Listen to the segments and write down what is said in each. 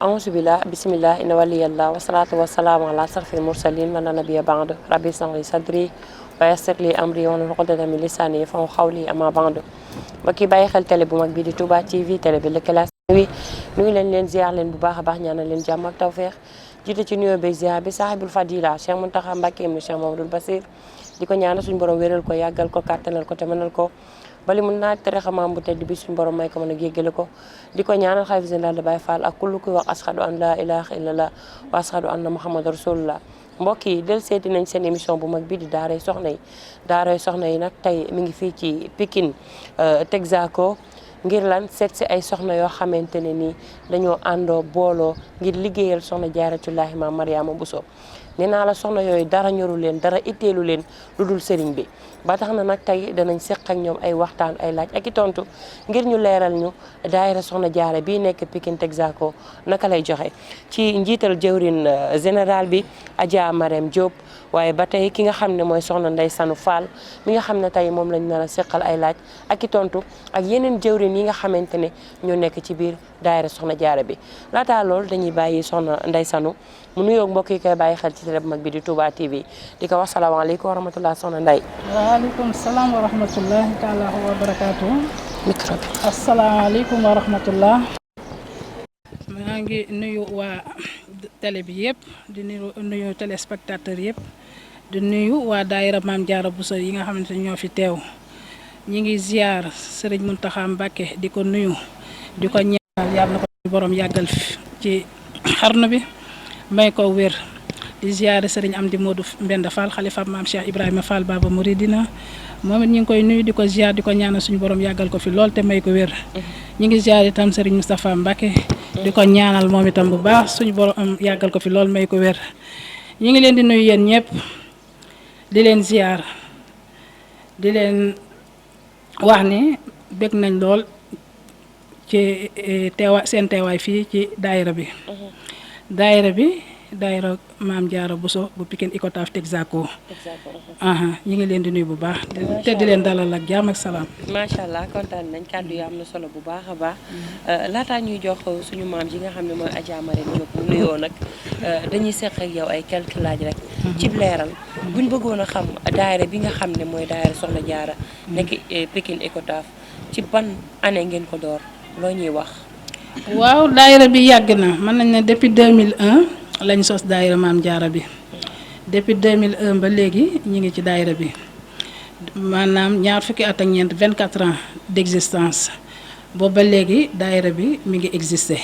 auzu billah bismillah inna waliyallah wasalaatu wasalaamu ala sarfil mursalin man la nabiya ba'd rabbi ishrah li sadri wa yassir li amri wahlul uqdatan min lisani yafqahu qawli amma ba'd mbokk yi bàyyi xel télé bu mag bi di Touba TV télé bi lëkkalaas wi nuyu leen ziar leen bu baax a baax ñaanal leen jàmm ak tawfeex jiite ci nuyoo beeg ziar bi sahibul fadila Cheikh Mountakha Mbacké ibn Cheikh Mamadou Bassir di ko ñaanal suñu borom wéral ko yàggal ko kàttanal ko te mënal ko bali mun naa tere xamaam bu tedd bi suñu borom may ko mën a géggale ko di ko ñaanal xalifa général de Baye Fall ak kullu kuy wax ashadu an la ilaha illallah wa ashadu anna muhammadu rasulullah mbokk yi del seeti nañ seen émission bu mag bi di daaray soxna yi nag tey mi ngi fii ci Pikine Texaco ngir lan seet si ay soxna yoo xamante ne nii dañoo àndoo booloo ngir liggéeyal soxna jaaratullahi maam Mariama Bousso nee naa la soxna yooyu dara ñoru leen dara itteelu leen lu dul sëriñ bi ba tax na nag tey danañ seq ak ñoom ay waxtaan ay laaj ak i tontu ngir ñu leeral ñu daayira soxna jaara bii nekk Pikine Texaco naka lay joxe ci njiital jëwrin général bi Adja Marème Diop waaye ba tey ki nga xam ne mooy soxna Ndey Sanu Fall mi nga xam ne tey moom lañ nar a seqal ay laaj ak i tontu ak yeneen jëwrin yi nga xamante ne ñoo nekk ci biir daayira soxna jaara bi laataa loolu dañuy bàyyi soxna Ndey Sanu mu nuyoo mbokk yi koy bàyyi xel ci télé bu mag bi di Touba TV di ko wax salaamaaleykum wa rahmatulah soxna Ndey. waaleykum salaam wa rahmatullahi taala wa barakaatu. micro bi. asalaamaaleykum wa rahmatullah. maa ngi nuyu waa télé bi yëpp di nuyu téléspectateur yëpp di nuyu waa daayira Maam Jaara Bousso yi nga xamante ne ñoo fi teew ñi ngi ziar Serigne Mountakha Mbacké di ko nuyu di ko ñaanal yàlla na ko borom yàggal ci xarnu bi may ko wér di ziare Serigne Amdi Modou Mbenda Fall xalifa maam Cheikh Ibrahima Fall Baba Mouridina moom it ñu ngi koy nuyu di ko ziar di ko ñaanal suñu borom yàggal ko fi lool te may ko wér. ñu ngi ziare itam Serigne Moustapha Mbacké di ko ñaanal moom itam bu baax suñu borom yàggal ko fi lool may ko wér. ñu ngi leen di nuyu yéen ñëpp di leen ziar di leen wax ni bëgg nañ lool ci seen teewaay fii ci daayira bi. daayira Maam Jaara Bousso bu Pikine Icotaf Texaco. ñu ngi leen di nuyu bu baax. te di leen dalal ak jàmm ak salaam. macha allah kontaan nañ kàddu yi am na solo bu baax a baax laataa ñuy jox suñu maam ji nga xam ne mooy Adja Marème Diop mu nuyoo nag dañuy seq ak yow ay quelques laaj rek. ci leeral buñ bëggoon a xam daayira bi nga xam ne mooy daayira Soxna Jaara nekk Pikine Icotaf ci ban année ngeen ko door loo ñuy wax. waaw daayira bi yàgg na mën nañ ne depuis 2001. lañ sos daayira Maam Jaara bi depuis 2001 ba léegi ñu ngi ci daayira bi maanaam ñaar fukki at ak ñeent 24 ans d'existence boobu ba léegi daayira bi mi ngi existé.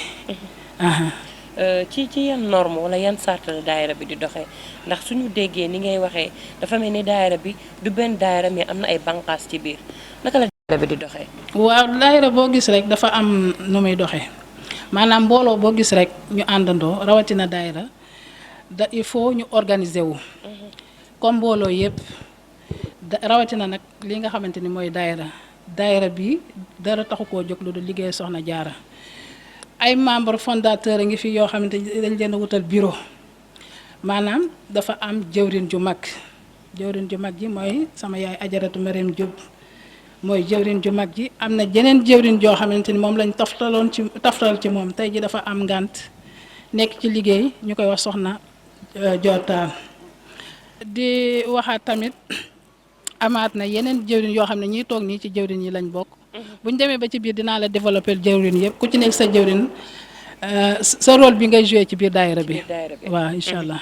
ci yan norme wala yan sart la daayira bi di doxee ndax suñu déggee ni ngay waxee dafa mel ni daayira bi du benn daayira mais am na ay banqaas ci biir naka la daayira bi di doxee. waaw daayira boo gis rek dafa am nu muy doxee. maanaam mbooloo boo gis rek ñu àndandoo rawatina daayira il faut ñu organiser wu comme mbooloo yëpp rawatina nag li nga xamante ni mooy daayira bi dara taxu koo jóg lu dul liggéey soxna jaara ay membre fondateur a ngi fi yoo xamante ni dañ leen a wutal bureau maanaam dafa am jëwrin ju mag ji mooy sama yaay Ajaratu Marème Diop mooy jëwrin ju mag ji am na jeneen jëwrin joo xamante ni moom lañ toftal ci moom tey ji dafa am ngànt nekk ci liggéey ñu koy wax soxna Jotaal di waxaat tamit amaat na yeneen jëwrin yoo xam ne ñiy toog nii ci jëwrin yi lañ bokk bu ñu demee ba ci biir dinaa la développer jëwrin yëpp ku ci nekk sa jëwrin sa rôle bi ngay joué ci biir daayira bi waaw incha allah.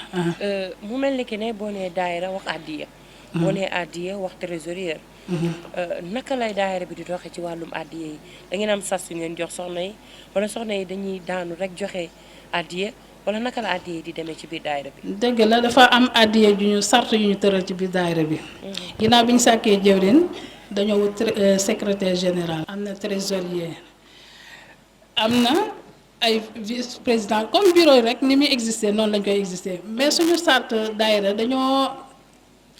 mu mel ni ki ne boo nee daayira wax addiya boo nee addiya wax trésorier naka lay daayira bi di doxee ci wàllum addiya yi da ngeen am sas yu ngeen jox soxna yi wala soxna yi dañuy daanu rek joxe addiya wala naka la addiya di demee ci biir daayira bi. dëgg la dafa am addiya ju ñu sart yu ñu tëral ci biir daayira bi. ginnaaw bi ñu sàkkee jëwrin dañoo wut secrétaire général. am na trésorier am na ay vice président comme bureau rek ni muy exister noonu lañ koy exister mais suñu sart daayira dañoo.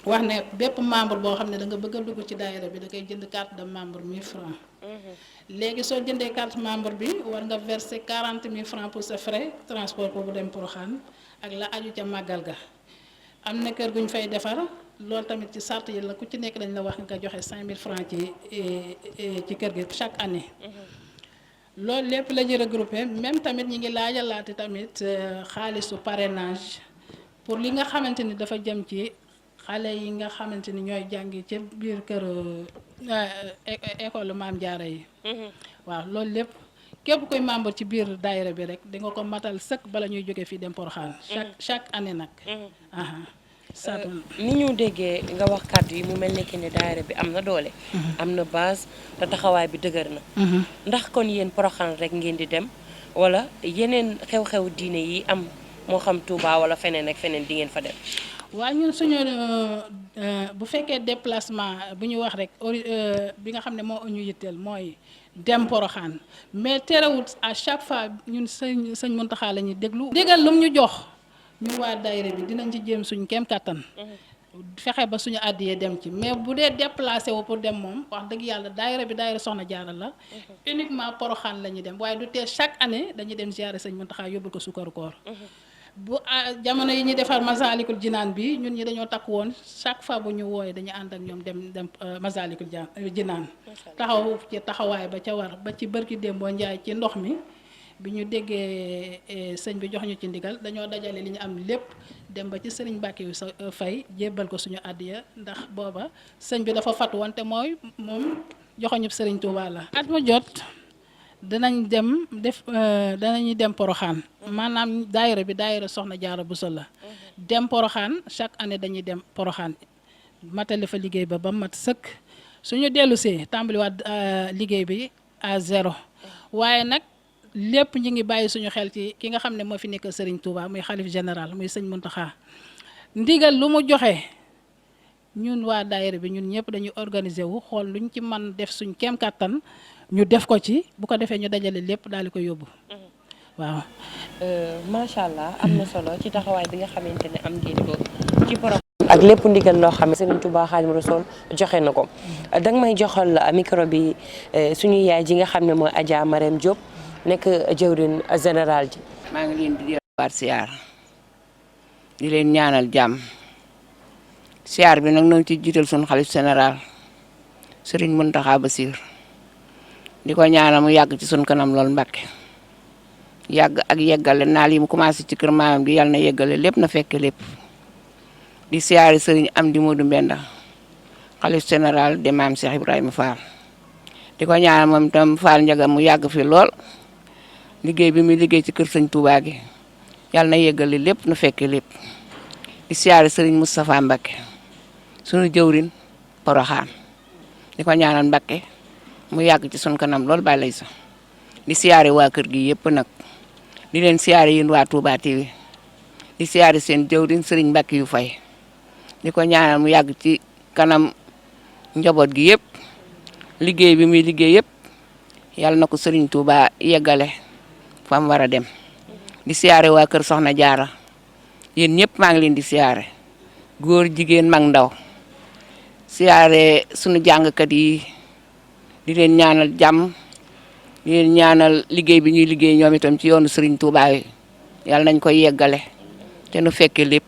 wax ne bépp membre boo xam ne da nga bëgg a dugg ci daayira bi da koy jënd carte de membre 1000 francs léegi soo jëndee carte membre bi war nga verser 40 000 francs pour sa frais transport boobu dem Porokhane ak la aju ca màggal ga am na kër gu ñu fay defar loolu tamit ci sart yi la ku ci nekk dañ la wax nga joxe 5000 francs ci kër gi chaque année loolu lépp la ñu regroupé même tamit ñi ngi laajalaate tamit xaalisu parrainage pour li nga xamante ni dafa jëm ci xale yi nga xamante ni ñooy jàngi ci biir kër école Maam Jaara yi. waaw loolu lépp képp koy membre ci biir daayira bi rek di nga ko matal sëkk bala ñuy jóge fii dem Porokhane. chaque année nag. ni ñu déggee nga wax kàddu yi mu mel ne que ne daayira bi am na doole. am na base te taxawaay bi dëgër na. ndax kon yéen Porokhane rek ngeen di dem wala yeneen xew-xew diine yi am moo xam Touba wala feneen ak feneen di ngeen fa dem. waaw ñun suñu bu fekkee déplacement bu ñu wax rek bi nga xam ne moo ñu yitteel mooy dem Porokhane mais terewut à chaque fois ñun sëñ Mountakha la ñuy déglu. digal lu mu ñu jox. ñu waa daayira bi dinañ ci jéem suñ kem kattan fexe ba suñu àddiyee dem ci mais bu dee déplacé wu pour dem moom wax dëgg yàlla daayira bi daayira Soxna Jaara la uniquement Porokhane la ñuy dem waaye du tee chaque année dañuy dem ziyaare sëñ Muntaxa yóbbul ko sukkaru koor bu jamono yi ñuy defar Masaalikul Jinaan bi ñun ñi dañoo takk woon chaque fois bu ñu wooyee dañuy ànd ak ñoom dem Masaalikul Jinaan taxaw ci taxawaay ba ca war ba ci bërki démboo njaay ci ndox mi bi ñu déggee sëñ bi jox ñu ci ndigal dañoo dajale li ñu am lépp dem ba ci sëriñ Mbàkke yu sa fay jébbal ko suñu àddiya ndax booba sëñ bi dafa fatu woon te mooy moom joxoñu sëriñ Tuubaa la at mu jot danañ dem Porokhane maanaam daayira bi daayira Soxna Jaara Buso la dem Porokhane chaque année dañuy dem Porokhane matale fa liggéey ba mat sëkk suñu dellusee tàmbaliwaat liggéey bi à zéro waaye nag lépp ñi ngi bàyyi suñu xel ci ki nga xam ne moo fi nekk Serigne Touba muy xalif général muy sëñ Mountakha ndigal lu mu joxe ñun waa daayira bi ñun ñëpp dañuy organiser wu xool luñ ci mën def suñ kem kàttan ñu def ko ci bu ko defee ñu dajale lépp daal di ko yóbbu waaw. macha allah am na solo ci taxawaay bi nga xamante ne am ngeen ko ci Porokhane ak lépp ndigal loo xam ne Serigne Touba Xaadimu Rasuul joxe na ko danga may joxal micro bi suñu yaay ji nga xam ne mooy Adja Marème Diop. nekk jëwriñ général ji. maa ngi leen di delluwaat siyaar di leen ñaanal jàmm siyaar bi nag ñoo ci jiital suñu xalif général Serigne Mountakha Bassir di ko ñaanal mu yàgg ci suñu kanam lool Mbàkke yàgg ak yeggale naal yi mu commencé ci kër maamam di yàlla na yeggale lépp na fekke lépp di siyaari Serigne Amdi Modou Mbenda xalif général de maam Cheikh Ibrahima Fall di ko ñaanal moom itam Fall Ndiaga mu yàgg fi lool. liggéey bi muy liggéey ci kër sëñ Touba gi yàlla na yeggale lépp na fekke lépp di siyaare sëriñ Moustapha Mbakke sunu jëwrin Porokhane di ko ñaanal Mbakke mu yàgg ci sunu kanam lool bàyyi lay sax di siyaare waa kër gi yëpp nag di leen siyaare yéen waa Touba TV di siyaare seen jëwrin sëriñ Mbakke yu fay di ko ñaanal mu yàgg ci kanam njaboot gi yëpp liggéey bi muy liggéey yëpp yàlla na ko sëriñ Touba yeggale fa mu war a dem di siyaare waa kër Soxna Jaara yéen ñëpp maa ngi leen di siyaare góor jigéen mag ndaw siyaare sunu jàngkat yi di leen ñaanal jàmm di leen ñaanal liggéey bi ñuy liggéey ñoom itam ci yoonu Serigne Touba yi yàlla nañ ko yeggale te nu fekke lépp.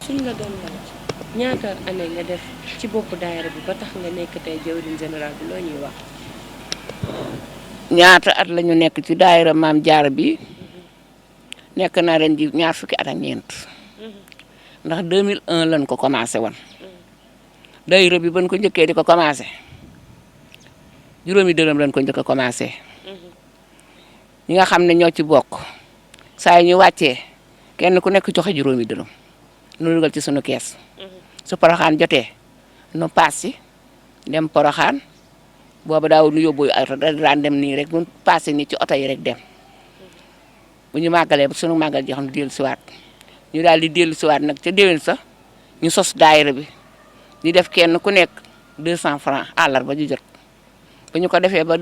suñ la doon laaj ñaata année nga def ci boppu daayira bi ba tax nga nekk tey jëwriñ général bi loo ñuy wax. ñaata at la ñu nekk ci daayira Maam Jaara bi nekk na ren ji ñaar fukki at ak ñeent ndax 2001 lañ ko commencé woon daayira bi bañ ko njëkkee di ko commencé juróomi dërëm lañ ko njëkk a commencé ñi nga xam ne ñoo ci bokk saa yi ñu wàccee kenn ku nekk joxe juróomi dërëm nu dugal ci sunu kees su Porokhane jotee nu paas si dem Porokhane booba daaw nu yóbbu ay daan dem nii rek bu passé nii ci oto yi rek dem bu ñu màggalee ba sunu màggal jeex nu dellu siwaat ñu daal di dellu siwaat nag ca déwén sa ñu sos daayira bi di def kenn ku nekk 200 francs àllarba ju jot bu ñu ko defee ba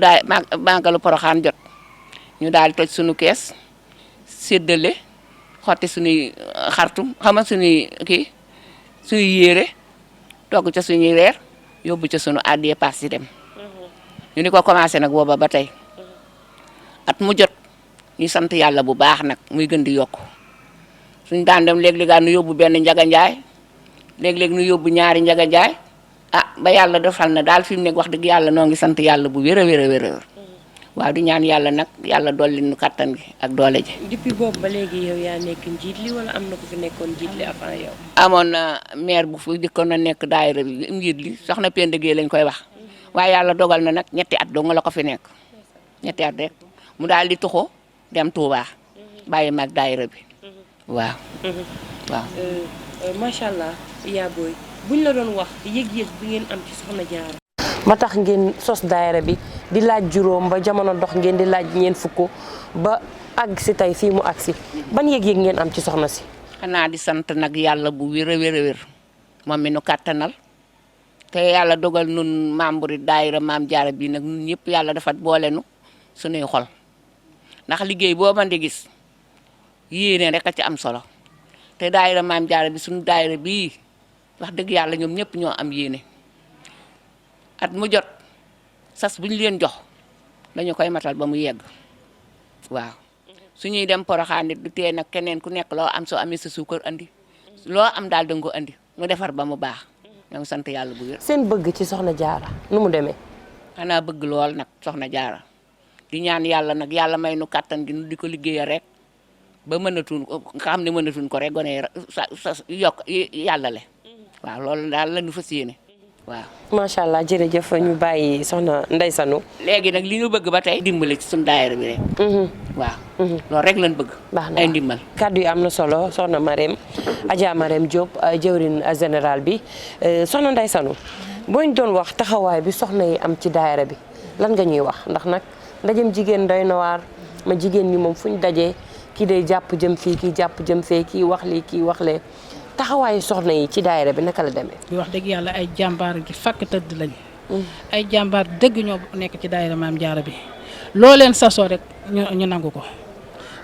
màggalu Porokhane jot ñu daal di toj sunu kees séddale xotti suñuy xartum xama suñuy kii suñuy yére togg ca suñuy reer yóbbu ca sunu àddiyee paas yi dem ñu ni ko commencé nag booba ba tey at mu jot ñu sant yàlla bu baax nag muy gën di yokku suñ daan dem léeg-léeg nu yóbbu benn njaga njaay léeg-léeg nu yóbbu ñaari njaga njaay ba yàlla defal na daal fi mu nekk wax dëgg yàlla noo ngi sant yàlla bu wér a wér a wér waaw di ñaan yàlla nag yàlla dolli nu kattan gi ak doole ji. depuis boobu ba léegi yow yaa nekk njiit li wala am na ko fi nekkoon njiit li avant yow. amoon na maire bu fi dikkoon na nekk daayira bi njiit li soxna Penda Gueye lañ koy wax waaye yàlla dogal na nag ñetti at dong la ko fi nekk ñetti at rek mu daal di tuxu dem Touba bàyyi mag daayira bi waaw. waaw. macha allah yaa booy buñ la doon wax yëg-yëg bi ngeen am ci soxna Diarra. ba tax ngeen sos daayira bi di laaj juróom ba jamono dox ngeen di laaj ñeent fukk ba àgg si tey fii mu àgg si ban yëg-yëg ngeen am ci soxna si. xanaa di sant nag yàlla bu wér a wér a wér moom mi nu kàttanal te yàlla dogal nun membre yi daayira Maam Diarra bii nag nun ñëpp yàlla dafa boole nu sunuy xol ndax liggéey boo man di gis yéene rek a ci am solo te daayira Maam Diarra bi suñu daayira bii wax dëgg yàlla ñoom ñëpp ñoo am yéene at mu jot sas bu ñu leen jox dañu koy matal ba mu yegg waaw suñuy dem Poroxaan nit du tee nag keneen ku nekk loo am soo amee sa suukar andi loo am daal danga ko andi mu defar ba mu baax ñoo ngi sant yàlla bu wér. seen bëgg ci soxna Diarra nu mu demee. xanaa bëgg lool nag soxna Diarra di ñaan yàlla nag yàlla may nu kàttan gi nu di ko liggéeyal rek ba mënatuñ ko nga xam ne mënatuñ ko rek gone sa yokk yàlla le waaw loolu daal la ñu fas yéene waaw. macha allah jërëjëf ñu bàyyi soxna Ndeye Sanou. léegi nag li ñu bëgg ba tey dimbali ci suñu daayira bi rek. waaw. loolu rek lañ bëgg. baax na ay ndimbal. kàddu yi am na solo soxna Marème Adja Marème Diop jëwrin général bi soxna Ndeye Sanou boo ñu doon wax taxawaay bi soxna yi am ci daayira bi lan nga ñuy wax ndax nag ndajem jigéen doy na waar ma jigéen ñi moom fu ñu dajee kii day jàpp jëm fii kii jàpp jëm fee kii wax lii kii wax lee taxawaayu soxna yi ci daayira bi naka la demee. di wax dëgg yàlla ay jàmbaar gi fàkk tëdd lañ. ay jàmbaar dëgg ñoo nekk ci daayira Maam Diarra bi loo leen sasoo rek ñu nangu ko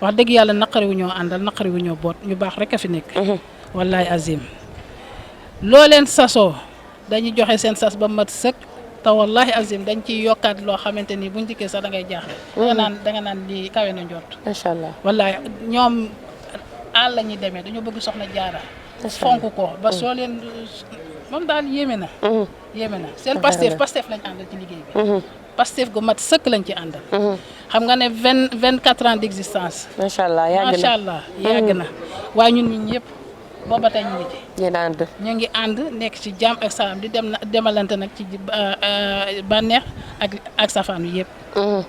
wax dëgg yàlla naqari wu ñoo àndal naqari wu ñoo boot ñu baax rek a fi nekk. wallaay azim loo leen sasoo dañuy joxe seen sas ba mat sëkk te wallahi azim dañ ciy yokkaat loo xamante ni buñ dikkee sax da ngay jaaxle. danga naan lii kawe na njort. macha allah wallaay ñoom àll la ñuy demee dañoo bëgg soxna Diarra. fonk ko ba soo leen moom daal yéeme na. yéeme na seen Pastef lañ àndal ci liggéey bi. Pastef gu mat sëkk lañ ci àndal. xam nga ne 24 ans d'existence. macha allah yàgg na macha allah yàgg na waaye ñun ñi ñëpp booba tey ñu ngi ci. ñu ngi ànd nekk ci jàmm ak salaam di demalante nag ci bànneex ak safaan wi yëpp.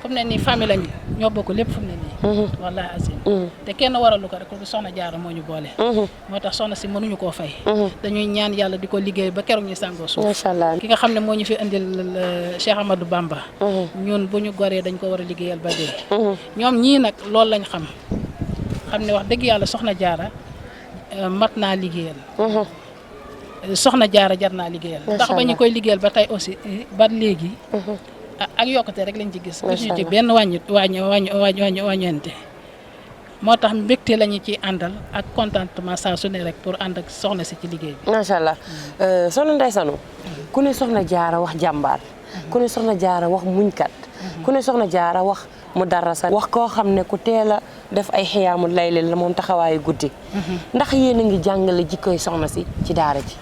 fu mu ne nii famille lañu ñoo bokk lépp fu mu ne nii. wallahi azim te kenn waralu ko rek ko soxna Diarra moo ñu boole. moo tax soxna si mënuñu koo fay. dañuy ñaan yàlla di ko liggéey ba keroog ñu sàngoo suuf. macha allah ki nga xam ne moo ñu fi indil Cheikh Amadou Bamba. ñun bu ñu goree dañ ko war a liggéeyal ba dee. ñoom ñii nag loolu lañ xam ne wax dëgg yàlla soxna Diarra mat naa liggéeyal. soxna Diarra jar naa liggéeyal. ndax ba ñu koy liggéeyal ba tey aussi ba léegi. ak yokkute rek lañ ci gis. gisuñu ci benn wàññeente. moo tax mbégte la ñu ciy àndal ak contentement saa su ne rek pour ànd ak soxna si ci liggéey bi. macha allah soxna Ndeye Sanou ku ne soxna Diarra wax jàmbaar. ku ne soxna Diarra wax muñkat. ku ne soxna Diarra wax mu darasa wax koo xam ne ku teel a def ay xiyaamu laylil la moom taxawaayu guddi. ndax yéen a ngi jàngale jikkoy soxna si ci daara ji.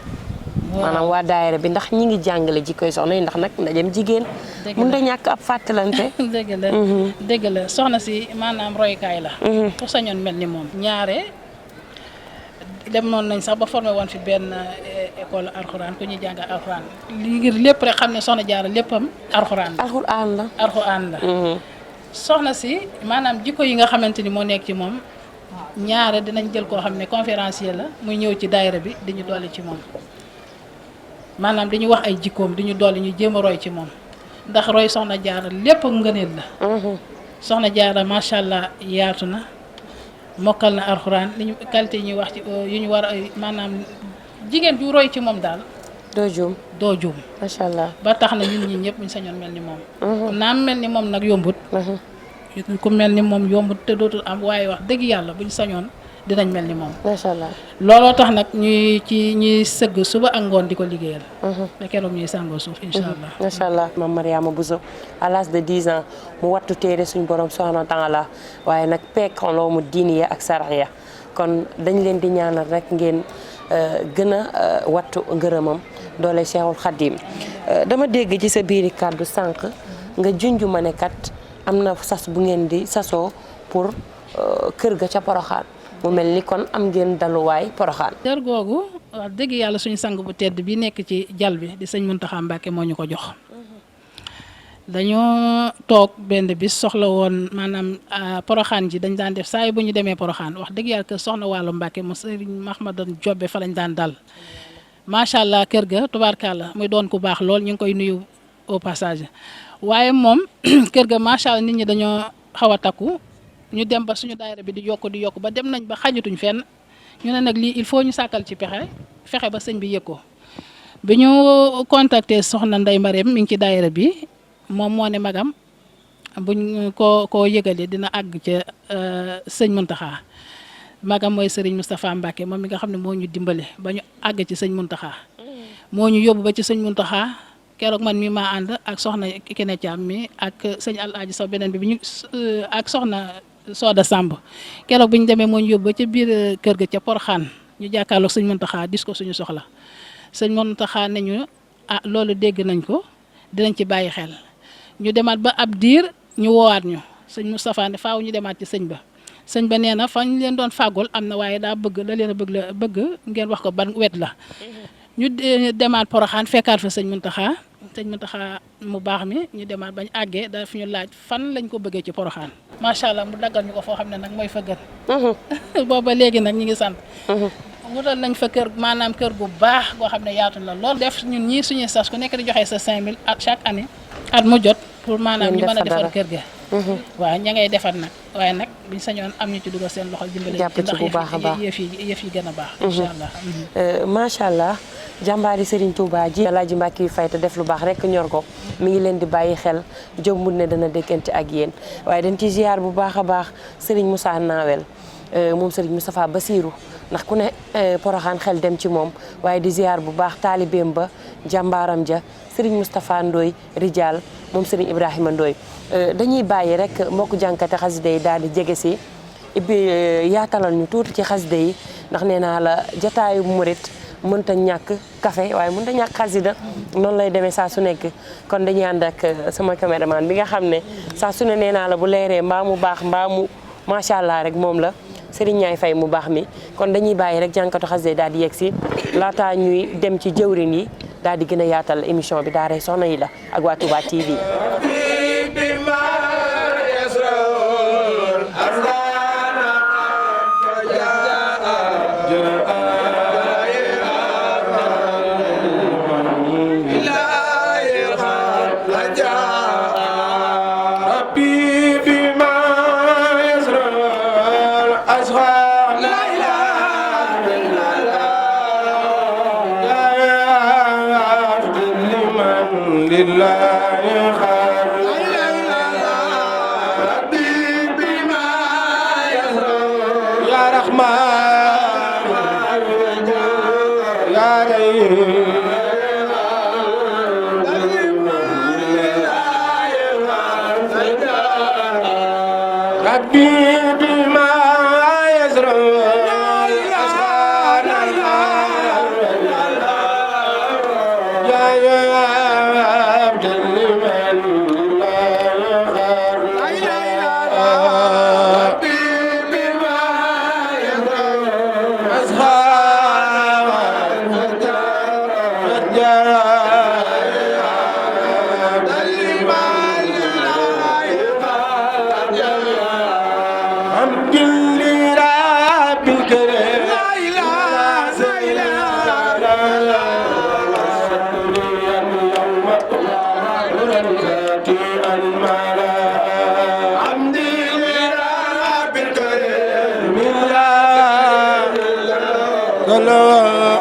maanaam waa daayira bi ndax ñi ngi jàngale jikkoy soxna yi ndax nag ndajem jigéen. mun da ñàkk ab fàttalante. dëgg la soxna si maanaam roykaay la. ku sañoon mel ni moom. ñaare demoon nañ sax ba formé woon fi benn école alxuraan ku ñuy jàngal alxuraan li ngir lépp rek xam ne soxna Diarra léppam alxuraan la. alxuraan la. soxna si maanaam jikko yi nga xamante ni moo nekk ci moom ñaare dinañ jël koo xam ne conférencier la muy ñëw ci daayira bi di ñu dolli ci moom maanaam dañu wax ay jikkoom di ñu dolli ñu jéem a roy ci moom ndax roy soxna Diarra lépp ngëneel la. soxna Diarra macha allah yaatu na mokkal na alxuraan li ñu qualité yi ñuy wax ci yu ñu war a maanaam jigéen ju roy ci moom daal. doo juum. macha allah ba tax na ñun ñi ñëpp ñu sañoon mel ni moom. naam mel ni moom nag yombut. ku mel ni moom yombut te dootul am waaye wax dëgg yàlla buñ sañoon dinañ mel ni moom. macha allah looloo tax nag ñuy sëgg suba ak ngoon di ko liggéeyal. ba keroog ñuy sàngoo suuf incha allah. macha allah Mame Mariama Bousso à l'âge de 10 ans mu wattu téere suñu borom subhanahu wa taala waaye nag peekaloo mu diiniya ak sariya kon dañ leen di ñaanal rek ngeen gën a wattu ngërëmam doole Cheikhul Khadim dama dégg ci sa biiri kàddu sànq nga junj ma ne kat am na sas bu ngeen di sasoo pour kër ga ca Porokhane mu mel ni kon am ngeen daluwaay Porokhane. kër googu wax dëgg yàlla suñu sang bu tedd bi nekk ci jal bi di sëñ Mountakha Mbacké moo ñu ko jox. dañoo toog benn bis soxla woon maanaam Porokhane ji dañ daan def saa yi bu ñu demee Porokhane wax dëgg yàlla kër soxna Wàllu Mbacké mu sëriñ Mahmadan Jobbe fa lañ daan dal macha allah kër ga tubaarkàlla muy doon ku baax lool ñu ngi koy nuyu au passage waaye moom kër ga macha allah nit ñi dañoo xaw a takku ñu dem ba suñu daayira bi di yokk ba dem nañ ba xajutuñ fenn ñu ne nag lii il faut ñu sàkkal ci fexe ba sëñ bi yëg ko bi ñu contacter soxna Ndey Mariam mi ngi ci daayira bi. moom moo ne magam buñ koo yëgalee dina àgg ca sëñ Mountakha magam mooy sëriñ Moustapha Mbacké moom mi nga xam ne moo ñu dimbale ba ñu àgg ci sëñ Mountakha moo ñu yóbbu ba ci sëñ Mountakha keroog man mi maa ànd ak soxna Kene Thiam mi ak sëñ Alaaji Sow beneen bi ñu ak soxna Soda Samb keroog bi ñu demee moo ñu yóbbu ba ca biir kër ga ca Porokhane ñu jàkkaarloog sëñ Mountakha dis ko suñu soxla sëñ Mountakha ne ñu loolu dégg nañ ko dinañ ci bàyyi xel. ñu demaat ba ab diir ñu woowaat ñu sëñ Moustapha ne faaw ñu demaat ci sëñ ba nee na fa ñu leen doon fàggul am na waaye daa bëgg la leen a bëgg ngeen wax ko ban wet la ñu demaat Porokhane fekkaat fa sëñ Mountakha mu baax mi ñu demaat bañ àggee daal fi ñu laaj fan lañ ko bëggee ci Porokhane macha allah mu daggal ñu ko foo xam ne nag mooy fa gën booba léegi nag ñu ngi sant wutal nañ fa kër maanaam kër gu baax goo xam ne yaatu la lool def ñun ñii suñuy sas ku nekk di joxe sa 5000 at chaque année at mu jot pour maanaam ñu mën a defar kër ga waaw ña ngay defar nag waaye nag biñ sañoon am ñu ci dugal seen loxo dimbale jàpp ci bu baax a baax yëf yi gën a baax incha allah macha allah jàmbaari Serigne Touba ji Alaaji Mbacké yu fay te def lu baax rek ñor ko mi ngi leen di bàyyi xel jombul ne dana déggante ak yéen waaye dañ ci ziar bu baax a baax Serigne Moussa Nawel moom Serigne Moustapha Bassirou ndax ku ne Porokhane xel dem ci moom waaye di ziar bu baax taalibeem ba jàmbaaram ja Serigne Moustapha Ndoye Rijal moom Serigne Ibrahima Ndoye dañuy bàyyi rek mbokku jànkate xasida yi daal di jege si yaatalal ñu tuuti ci xasida yi ndax nee naa la jataayu murit mënta ñàkk café waaye mënta ñàkk xasida noonu lay demee saa su nekk kon dañuy ànd ak sama caméraman bi nga xam ne saa su ne nee naa la bu leeree mbaa mu baax mbaa mu macha allah rek moom la Serigne Ñaay Fay mu baax mi kon dañuy bàyyi rek jànkatu xasida yi daal di yegg si laataa ñuy dem ci jëwrin yi daal di gën a yaatal émission bi Daaray Soxna yi la ak waa Touba TV.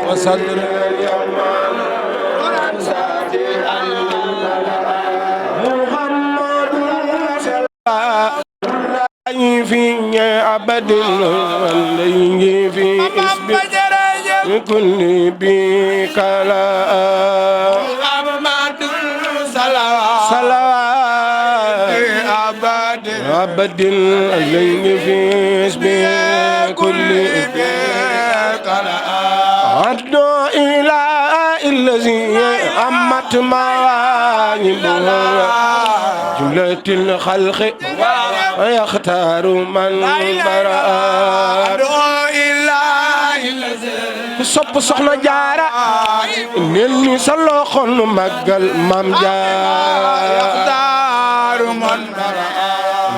وصدر محمد في عبد الله في اسم كل بكلا محمد صلوات عبد الله في اسم كل بكلا عدو إلى الذي أمت ما جل جملة الخلق يختار من برأ sopp soxna jaara nel ni sa loxol màggal mam jaara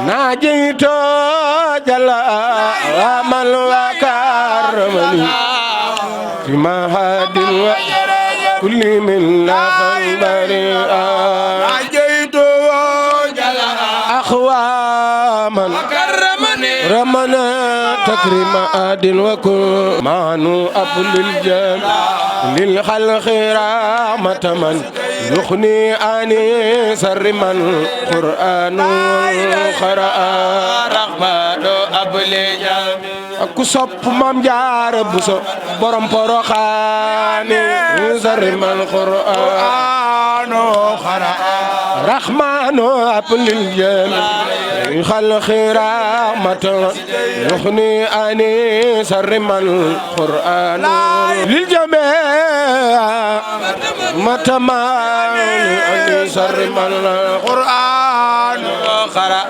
naajeyto jala amal wa karamani fi mahadin wa kulli min la khabari naajeyto jala akhwaman رمنا تكريم عادل وكل معنو أبل الجمع للخلق رحمة من يخني عني سر من قرآن خرأ رحمة أبل الجمع كسب مام جار بوسو برم بروخاني سر من قرآن خرأ رحمن أبل الجمع خلق رحمة يخني أني سر من القرآن للجميع متما أني سر من القرآن قرأ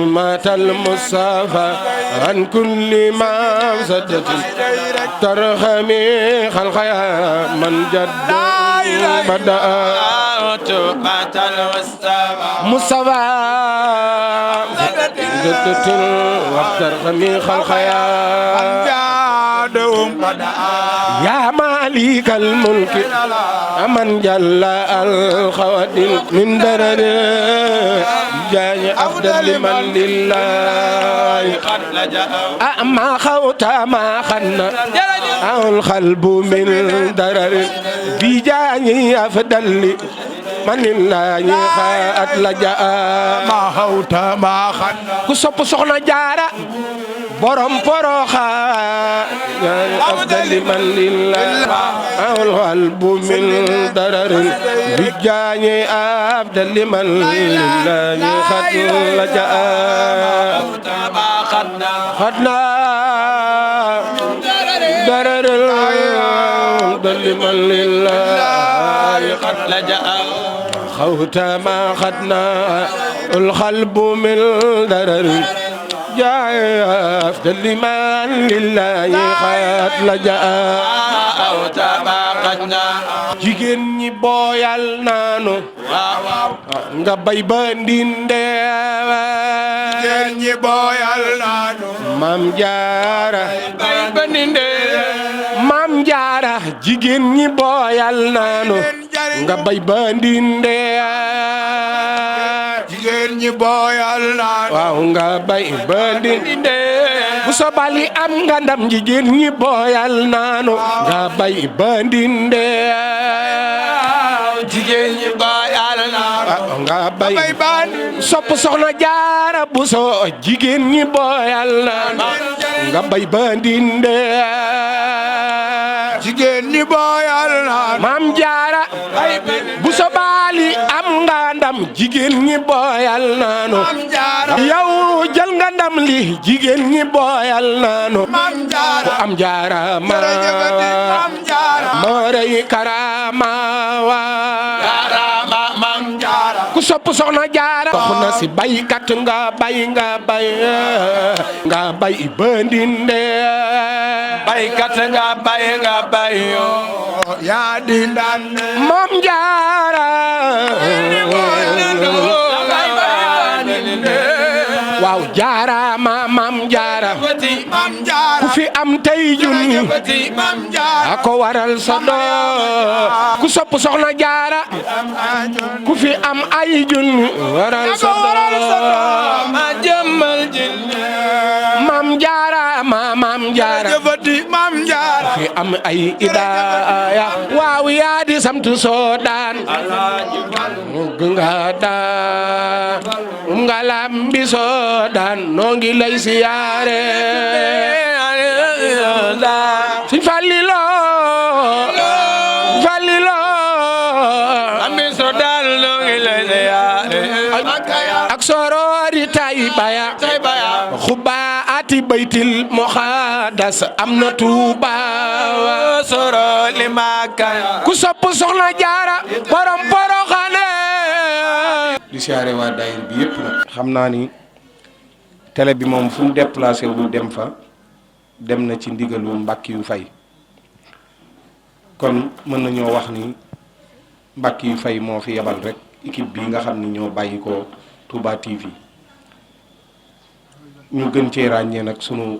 مات المصطفى عن كل ما سدت ترحمي خلقها من جد بدأ مات المصطفى جدت وترحمي خلقها يا مالك الملك من جل الخواتم من درر جاي أفضل من لله ما خوت ما خنا القلب من درر بجاي أفضل من لله خات لجأ ما خوت ما خنا كسب سخنا جارا borom poroxa أفضل من لله القلب من درر بجاي أفضل من لله خات لجأ خدنا درر أفضل من لله خات لجأ خوت ما خدنا القلب من درر جاي أفضل من لله خات لجأ أو تباقنا jigéen ñi booyal naanu nga bay ba ndinde jigéen ñi booyal naanu Maam Jaara bay ba ndinde Maam Jaara jigéen ñi booyal naanu nga bay ba ndinde jigéen ñi booyal naanu waaw nga bay ba ndinde bu sobali am nga ndam jigéen ñi booyal naanu nga bay ba ndinde jigéen ñi booyal naanu nga bay ba sopp soxna Jaara Buso jigéen ñi booyal naanu nga bay ba ndinde jigéen ñi booyal naanu Maam Jaara bu sobali am nga ndam jigéen ñi booyal naanu yow jël nga ndam li jigéen ñi booyal naanu ku am jaara ma rey karama wa ku sopp soxna Jaara soxna si baykat nga bay ba ndinde baykat nga bay yaa di ndaan Maam Jaara waaw Jaara Maam Jaara ku fi am tey junni ako waral sa doo ku sopp soxna Jaara ku fi am ay junni waral sa doo ma jëmmal junni Maam Jaara Maam Jaara fi am ay idaaya waaw yaa di samtu soodaan nga daa nga lambi soodaan noo ngi lay siyaare Sëñ Fallilu lambi soodaan noo ngi lay siyaare ak sorori tay baya xuba ati baytil muqaddas am na Tuuba soro li Makka ku sopp soxna Jaara borom Poroxane di siyaare waa daayira bi yëpp nag. xam naa ni télé bi moom fu mu déplacé wu dem fa dem na ci ndigalu Mbàkke yu fay kon mën nañoo wax ni Mbàkke yu fay moo fi yebal rek équipe bi nga xam ni ñoo bàyyi ko Touba TV ñu gën cee ràññee nag sunu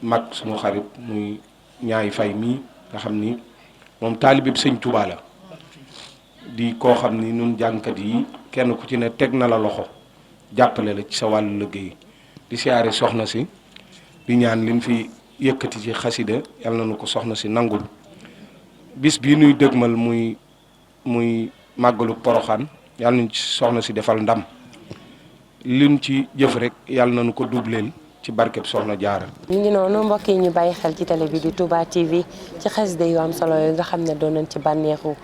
mag sunu xarit muy ñaay fay mii nga xam ni moom taalibe bi sëñ Touba la di koo xam ni nun jàngkat yi kenn ku ci ne teg na la loxo jàppale la ci sa wàllu liggéey di siyaare soxna si di ñaan liñ fi yëkkati ci xasida yal na nu ko soxna si nangul bis bii nuy dëgmal muy màggalu Poroxaan yal nañu ci soxna si defal ndam liñ ci jëf rek yal nañu ko dubleel ci barkeb soxna Jaara. ñu ngi noonu mbokk yi ñu bàyyi xel ci télé bi di Touba TV ci xasida yu am solo yooyu nga xam ne doon nañ ci bànneexu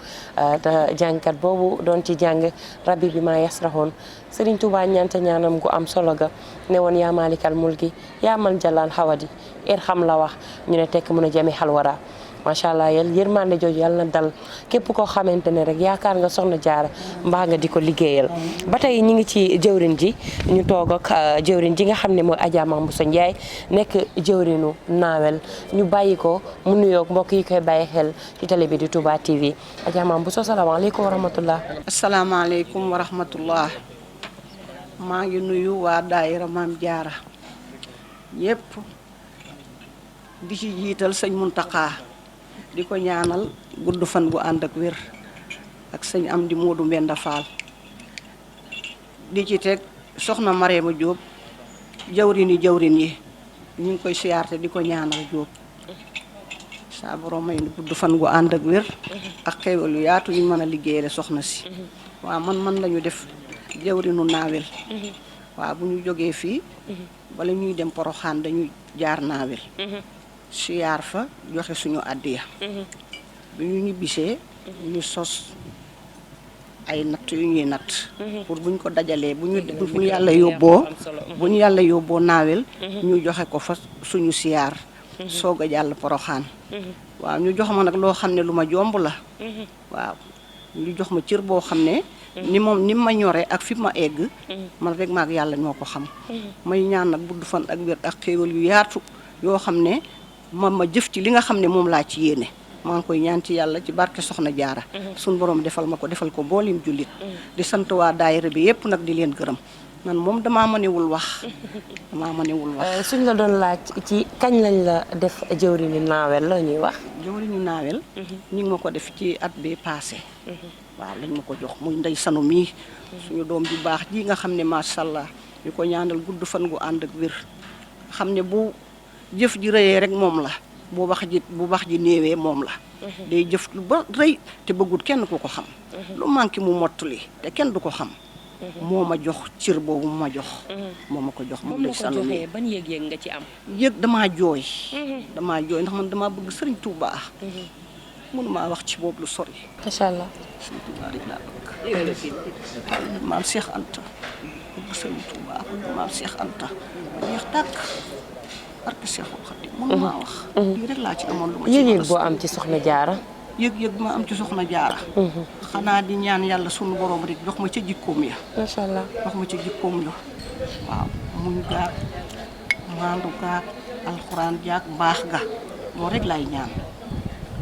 te jàngkat boobu doon ci jàng rabbi bi maa yasrahoon Serigne Touba ñaante ñaanam gu am solo ga ne woon yaa maalikal mulki yaa man jalaan xawadi irham la wax ñu ne tekk mun a jami xalwara macha allah yërmande jooju yàlla na dal képp koo xamante ne rek yaakaar nga soxna Jaara mbaa nga di ko liggéeyal ba tey ñi ngi ci jëwrin ji ñu toog ak jëwrin ji nga xam ne mooy Adja Mame Bousso Ndiaye nekk jëwrinu naawel ñu bàyyi ko mu nuyoog mbokk yi koy bàyyi xel ci télé bi di Touba TV Adja Mame Bousso salaamaaleykum wa rahmatullah. asalaamaaleykum wa rahmatullah maa ngi nuyu waa daayira Maam Jaara yépp di ci jiital sëñ Muntaxa di ko ñaanal gudd fan bu ànd ak wér ak sëñ Amdi Moodu Mbenda Faal di ci teg soxna Mareema Jóob jawrin yi ñu ngi koy siyaarte di ko ñaanal Jóob saa borom may gudd fan gu ànd ak wér ak xéewal yu yaatu yu mën a liggéeyale soxna si waaw man lañu def jawrinu naawel waaw bu ñu jógee fii bala ñuy dem Poroxaan dañuy jaar naawel siyaar fa joxe suñu àddiya bi ñu ñibbisee ñu sos ay natt yu ñuy natt pour buñ ko dajalee bu ñu yàlla yóbboo naawel ñu joxe ko fa suñu siyaar soog a jàll Poroxaan waaw ñu jox ma nag loo xam ne lu ma jomb la waaw ñu jox ma cër boo xam ne ni ma ñore ak fi ma egg man rek maag yàlla ñoo ko xam may ñaan nag gudd fan ak wér ak xéewal yu yaatu yoo xam ne ma jëf ci li nga xam ne moom laa ci yéene maa ngi koy ñaan ci yàlla ci barke soxna Jaara suñ borom defal ma ko defal ko mbooleem jullit di sant waa daayira bi yépp nag di leen gërëm man moom damaa mënewul wax suñ la doon laaj ci kañ lañ la def jëwriñu naawel la ñuy wax jëwriñu naawel ñu ngi ma ko def ci at bi passé waaw lañ ma ko jox muy ndey sanu mii suñu doom ju baax ji nga xam ne macha allah ñu ko ñaanal gudd fan gu ànd ak wér xam ne bu jëf ji rëyee rek moom la bu wax ji néewee moom la day jëf lu ba rëy te bëggul kenn ku ko xam lu manqué mu mottali te kenn du ko xam moo ma jox cër boobu mu ma jox moo ma ko jox moom lay sànni joxee ban yëg-yëg nga ci am damaa jooy ndax man damaa bëgg sëriñ Touba mënumaa wax ci boobu lu sori macha allah sëriñ Touba rek laa bëgg maam Cheikh Anta bëgg sëriñ Touba maam Cheikh Anta jeex tàkk barke Cheikhul Khadim mënumaa wax lii rek laa ci amoon lu ma ci yëg-yëg boo am ci soxna Jaara yëg-yëg ma am ci soxna Jaara xanaa di ñaan yàlla sunu borom rek jox ma ca jikkoom ya macha allah jox ma ca jikkoom ya waaw muñ gaag maandu gaag alxuraan jaag baax ga moo rek laay ñaan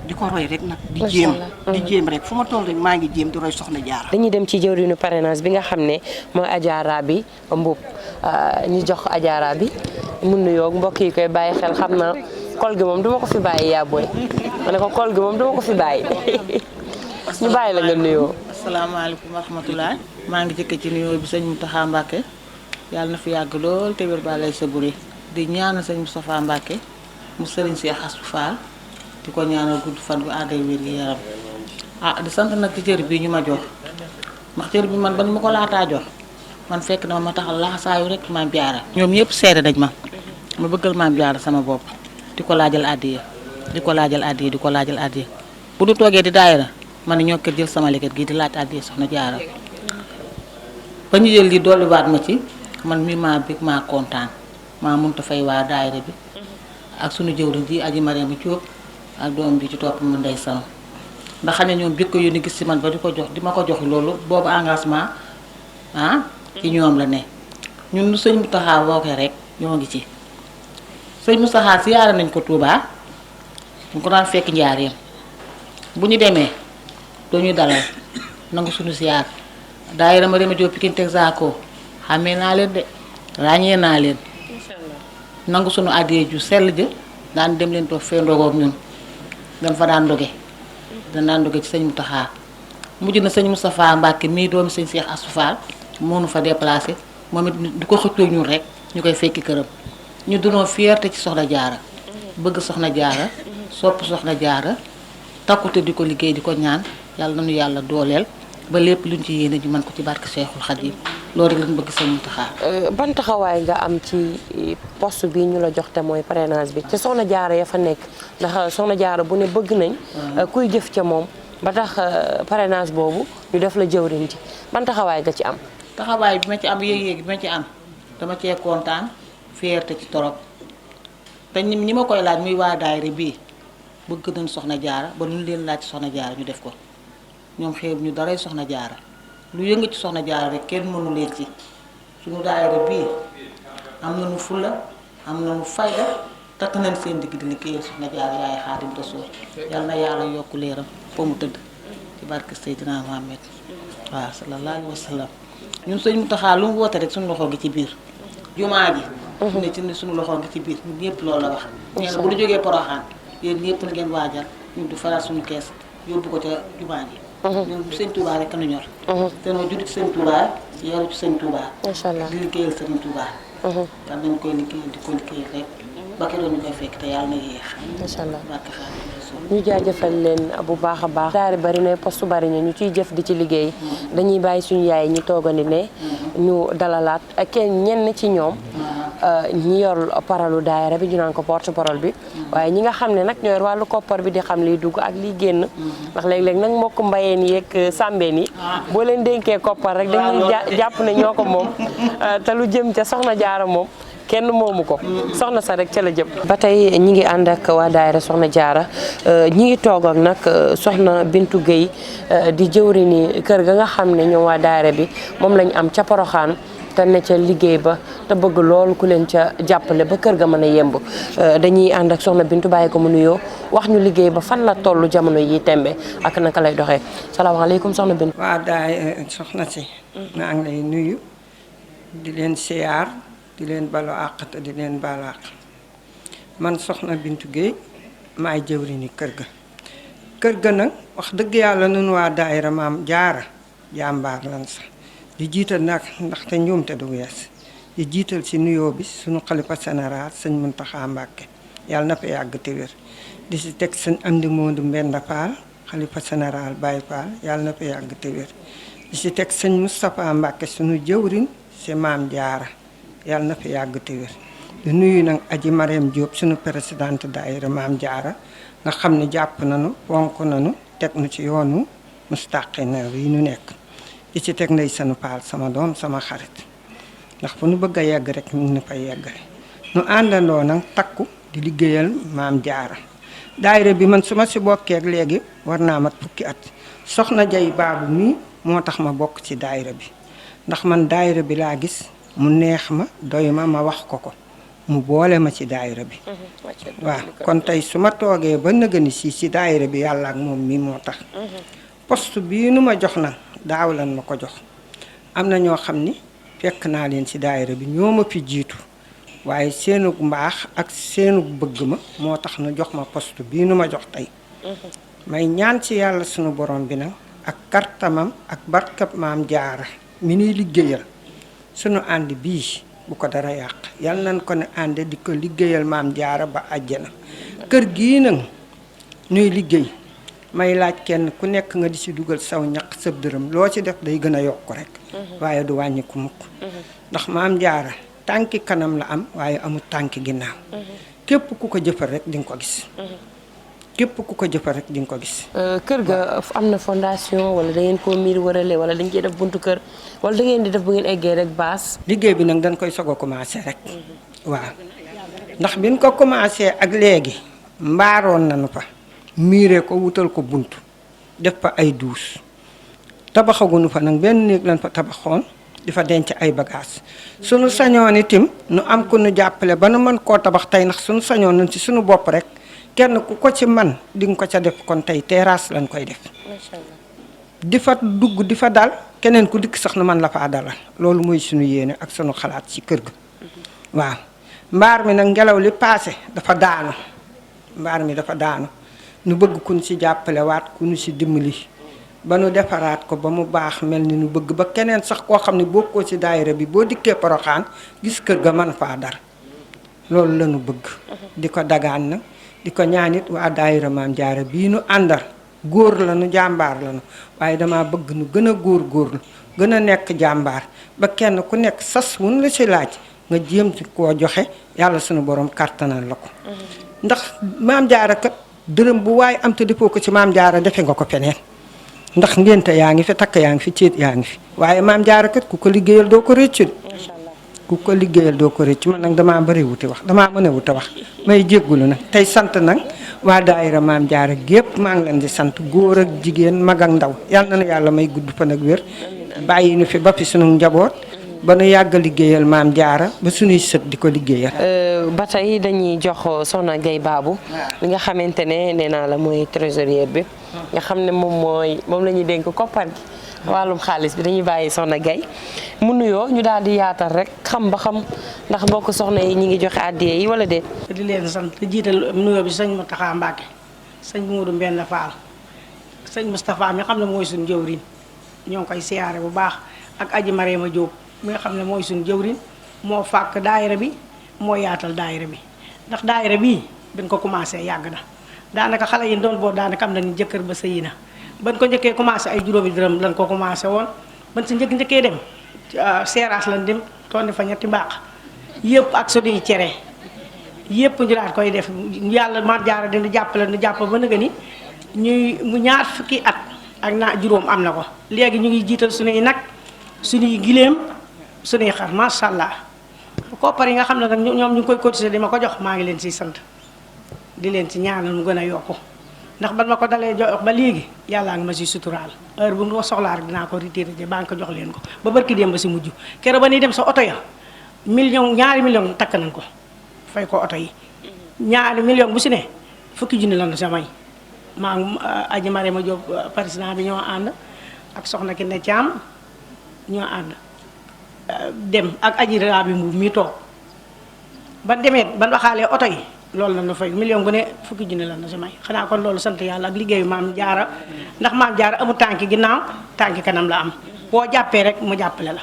di ko roy rek nag di jéem rek fu ma toll rek maa ngi jéem di roy soxna Jaara dañuy dem ci jëwriñu parrainage bi nga xam ne mooy Adja Raby Mboup ñu jox Adja Raby mun nuyoo mbokk yi koy bàyyi xel xam naa kol gi moom duma ko fi bàyyi yaa booy ma ne ko kol gi moom duma ko fi bàyyi ñu bàyyi la nga nuyoo. asalaamaaleykum wa rahmatulah maa ngi jëkk ci nuyoo bi sëñ Mountakha Mbacké yàlla na fi yàgg lool te wér ba lay sa buri di ñaanal sëñ Moustapha Mbacké mu sëriñ Cheikh Astou Fall di ko ñaanal gudd fan bu àgg ak wér gi yaram di sant nag ci cër bii ñu ma jox ndax cër bi man ba ñu ma ko laataa jox man fekk na ma taxal laxasaayu rek Maam Jaara ñoom ñëpp seede dañ ma bëggal Maam Jaara sama bopp di ko laajal addiya bu du toogee di daayira man ñoo kër jël sama leket gi di laaj addiya soxna Jaara ba ñu jël li dolliwaat ma ci man mi maa bég maa kontaan maa mënta fay waa daayira bi ak sunu jëwriñ ji aji Mariama Jóob ak doom bi ci topp mu ndey sama ndax xam ne ñoom bég ko yónni gis ci man ba di ma ko jox loolu boobu engagement ci ñoom la ne ñun lu sëñ Mountakha wooke rek ñoo ngi ci sëñ Mountakha siyaare nañ ko Touba ñu ko daan fekk njaareem bu ñu demee doo ñu dalal nangu suñu siyaar daayira Mariama Diop Pikine Texaco xàmmee naa leen de ràññee naa leen nangu suñu àddee ju sell jë daan dem leen toog fee ndogoog ñun dañ fa daan ndoge dañ daan ndoge ci sëñ Mountakha mujj na sëñ Moustapha Mbacke mii doomi sëñ Cheikh Assou Fall moo nu fa déplacé moom it di ko xëccoo ñun rek ñu koy fekki këram ñu dunoo fierté ci soxna jaara bëgg soxna jaara sopp soxna jaara takkute di ko liggéey di ko ñaan yàlla nañu yàlla dooleel ba lépp luñ ci yéene ñu mën ko ci barke Cheikhul Khadim loolu rek lañ bëgg sëñ Mountakha. ban taxawaay nga am ci poste bi ñu la jox te mooy parrainage bi te soxna jaara ya fa nekk ndax soxna jaara bu ne bëgg nañ kuy jëf ca moom ba tax parrainage boobu ñu def la jëwriñ ci ban taxawaay nga ci am. taxawaay bi ma ci am yéeg-yéeg bi ma ci am dama cee kontaan fierté ci torop te ñi ma koy laaj muy waa daayira bii bëgg nañ soxna jaara ba lu ñu leen laaj soxna jaara ñu def ko ñoom xeeb ñu daray soxna jaara lu yëngu ci soxna jaara rek kenn mënu leen ci suñu daayira bii am nañu fulla am nañu fayda takk nañ seen digg di liggéeyal soxna jaara yaay Xaadim Rasuul yal na yàlla yokk leeram fa mu tëdd ci barke Seydina Muhammad waaw sallallahu alayhi wa sallam ñun sëñ Mountakha lu mu woote rek suñu loxo ngi ci biir jumaa ji fu ne ci ne suñu loxo ngi ci biir ñun ñëpp loolu la wax nee na bu ñu jógee Poroxaan yéen ñëpp na ngeen waajal ñun du faral suñu kees yóbbu ko ca jumaa ji ñun sëñ Touba rek nu ñor te noo judd ci sëñ Touba yaru ci sëñ Touba macha allah di liggéeyal sëñ Touba yal nañu koy liggéeyal di ko liggéeyal rek ba ki doon ñu koy fekk te yàlla na yéex macha allah barke Xaadim Rasuul ñu jaajëfal leen bu baax a baax daari bari na poste bari na ñu ciy jëf di ci liggéey dañuy bàyyi suñu yaay ñu toogandi ne ñu dalalaat ak kenn ñenn ci ñoom ñi yor paralu daayira bi ñu naan ko porte parole bi waaye ñi nga xam ne nag ñoo yor wàllu koppar bi di xam liy dugg ak liy génn ndax léeg-léeg nag mbokk mbayeen yeeg sàmbeen yi boo leen dénkee koppar rek dañuy jàpp ne ñoo ko moom te lu jëm ca soxna jaara moom kenn moomu ko soxna sa rek ca la jëm. ba tey ñi ngi ànd ak waa daayira soxna jaara ñi ngi toog ak nag soxna Bintu Gueye di jëwriñi kër ga nga xam ne ñoom waa daayira bi moom lañ am ca Poroxaan te ne ca liggéey ba te bëgg loolu ku leen ca jàppale ba kër ga mën a yemb dañuy ànd ak soxna Bintu bàyyi ko mu nuyoo wax ñu liggéey ba fan la tollu jamono yi tembe ak naka lay doxee salaamaaleykum soxna Bintu. waa daay soxna si maa ngi lay nuyu di leen siyaar di leen balu àq te di leen balu àq man soxna Bintu Gueye maay jëwriñi kër ga nag wax dëgg yàlla nun waa daayira maam jaara jàmbaar lan sax di jiital nag ndaxte njuumte du wees di jiital ci nuyoo bi suñu xalifa général sëñ Mountakha Mbacké yàlla na fa yàgg te wér di ci teg sëñ Amdi Moodu Mbenda Fall xalifa général Baye Fall yàlla na fa yàgg te wér di ci teg sëñ Moustapha Mbacké suñu jëwriñ ci maam jaara yàlla na fi yàgg te wér di nuyu nag aji Mariam Diop suñu présidente daayira maam jaara nga xam ne jàpp nañu fonk nañu teg nu ci yoonu mustaqina yi ñu nekk di ci teg ndey sanu paal sama doom sama xarit ndax fu nu bëgg a yegg rek ñu ngi fay yeggale nu àndandoo nag takku di liggéeyal maam jaara daayira bi man su ma si bokkee ak léegi war naa mat fukki at soxna jay baabu mii moo tax ma bokk ci daayira bi ndax man daayira bi laa gis mu neex ma doy ma wax ko mu boole ma ci daayira bi waaw kon tey su ma toogee ba nëgëni si daayira bi yàlla ak moom mii moo tax poste bii nu ma jox nag daaw lan ma ko jox am na ñoo xam ni fekk naa leen ci daayira bi ñoo ma fi jiitu waaye seenug mbaax ak seenug bëgg ma moo tax nu jox ma poste bii nu ma jox tey may ñaan ci yàlla sunu borom bi nag ak kartamam ak barkab maam jaara mi nuy liggéeyal sunu ànd bii bu ko dara yàq yal nañ ko ne ànd di ko liggéeyal maam jaara ba àjjana kër gii nag ñuy liggéey may laaj kenn ku nekk nga di ci dugal saw ñaq sëb dërëm loo ci def day gën a yokk rek waaye du wàññiku mukk ndax maam jaara tànki kanam la am waaye amul tànki ginnaaw képp ku ko jëfal rek di nga ko gis képp ku ko jëfal rek di nga ko gis kër ga am na fondation wala da ngeen koo miir wërale wala dañ cee def buntu kër wala da ngeen di def bu ngeen eggee rek baas liggéey bi nag dañ koy soog a commencé rek waaw ndax biñ ko commencé ak léegi mbaaroon nañu fa miire ko wutal ko buntu def fa ay duus tabaxaguñu fa nag benn néeg lañ fa tabaxoon di fa denc ay bagages sunu sañoon itam nu am ku nu jàppale ba nu mën koo tabax tey ndax sunu sañoon nañ ci sunu bopp rek kenn ku ko ci man di nga ko ca def kon tey terrasse lañ koy def macha allah. di fa dugg di fa dal keneen ku dikk sax na man la faa dalal loolu mooy sunu yéene ak sunu xalaat ci kër ga waaw mbaar mi nag ngelaw li paase dafa daanu mbaar mi dafa daanu nu bëgg ku ñu ci jàppale waat ku ñu ci dimbali ba nu defaraat ko ba mu baax mel ni nu bëgg ba keneen sax koo xam ne bokkoo ci daayira bi boo dikkee Poroxaan gis kër ga man faa dar loolu la nu bëgg di ko dagaan nag di ko ñaanit waa daayira Maam Jaara bii nu àndal góor la nu jàmbaar la nu waaye dama bëgg nu gën a góorlu gën a nekk jàmbaar ba kenn ku nekk sas wun la ci laaj nga jéem ci koo joxe yàlla sunu borom kàttanal la ko ndax Maam Jaara kat dërëm bu waaye am te defoo ko ci Maam Jaara defe nga ko feneen ndax ngénte yaa ngi fi takk yaa ngi fi céet yaa ngi fi waaye Maam Jaara kat ku ko liggéeyal doo ko rëccu ku ko liggéeyal doo ko rëccu man nag damaa bëri wuti wax damaa mën a wuti wax may jéggulu nag tey sant nag waa daayira Maam Jaara gépp maa ngi leen di sant góor ak jigéen mag ak ndaw yal na yàlla may gudd fan ak wér bàyyi nu fi ba fi sunu njaboot ba nu yàgg a liggéeyal Maam Jaara ba sunuy sët di ko liggéeyal. ba tey dañuy jox Soxna Gaye Babou li nga xamante ne nee naa la mooy trésorier bi nga xam ne moom la ñuy dénk koppar gi wàllum xaalis bi dañuy bàyyi Soxna Gaye mu nuyoo ñu daal di yaatal rek xam ba xam ndax mbokk soxna yi ñi ngi joxe addiya yi wala déet. di leen sant di jiital nuyoo bi sëñ Mountakha Mbacké sëñ Modou Mbène Fall sëñ Moustapha mi xam ne mooy suñu jëwriñ ñoo ngi koy siyaare bu baax ak aji Mariama Diop mi nga xam ne mooy suñu jëwriñ moo fàkk daayira bi moo yaatal daayira bi ndax daayira bii dañ ko commencé yàgg na daanaka xale yi doon boo daanaka am nañu jëkkër ba sëyi na ban ko njëkkee commencé ay juróomi dërëm lañ ko commencé woon ban si njëkkee dem seeraas lañ dem tondi fa ñetti mbaax yëpp ak suñuy cere yëpp ñu daal koy def yàlla Maam Jaara dina jàppale nu jàpp ba nëga ni ñuy mu ñaar fukki at ak naa juróom am na ko léegi ñu ngi jiital suñuy nag suñuy giléem suñuy xar macha allah koppar yi nga xam ne nag ñoom ñu ngi koy cotiser di ma ko jox maa ngi leen siy sant di leen ci ñaanal mu gën a yokku ndax ban ma ko dalee jox ba léegi yàllaa ngi ma si suturaal heure bu ma soxlaa rek dinaa ko retiré ji banque jox leen ko ba barki dem ba si mujj keroog ba ni dem sa oto ya ñaari million takk nañ ko fay ko oto yi ñaari million bu si ne fukki junni lan sa may maa ngi aji Marema Diop président bi ñoo ànd ak soxna Kine Thiam ñoo ànd dem ak aji Rabi Mbuub mi toog ba demee ban waxaalee oto yi loolu la ñu fay million bu ne fukki junni la na si may xanaa kon loolu sant yàlla ak liggéeyu Maam Jaara ndax Maam Jaara amul tànki ginnaaw tànki kanam la am boo jàppee rek mu jàppale la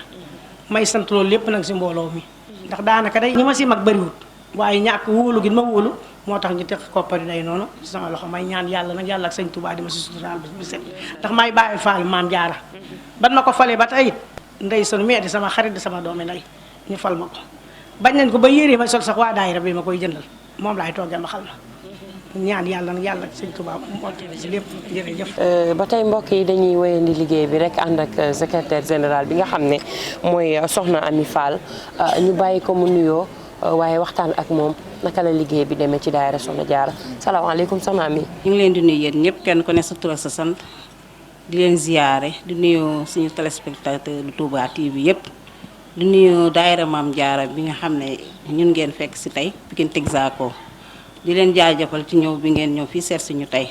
may sant loolu lépp nag si mbooloo mi ndax daanaka day ñi ma si mag bëriwut waaye ñàkk wóolu gi ma wóolu moo tax ñu teg koppari day noonu sama loxo may ñaan yàlla nag yàlla ak sëñ Touba di ma si suturaal bi set ndax may bàyyi faal Maam Jaara ban ma ko falee ba tey it ndey sunu mee di sama xarit di sama doomi ndey ñu fal ma ko bañ nañ ko ba yére ma sol sax waa daayira bi ma koy jëndal moom laay toogee ma xal ma ñaan yàlla nag yàlla ak sëñ Touba mottali si lépp jërëjëf. ba tey mbokk yi dañuy wéyandi liggéey bi rek ànd ak secrétaire général bi nga xam ne mooy Soxna Ami Fall ñu bàyyi ko mu nuyoo waaye waxtaan ak moom naka la liggéey bi demee ci daayira Soxna Jaara salaamaaleykum Soxna Ami. ñu ngi leen di nuyu yéen ñëpp kenn ku ne sa tur ak sa sant di leen ziyaare di nuyu suñu téléspectateur du Touba TV yëpp di nuyu daayira Maam Jaara bi nga xam ne ñun ngeen fekk si tey Pikine Texaco di leen jaajëfal ci ñëw bi ngeen ñëw fii seet suñu tey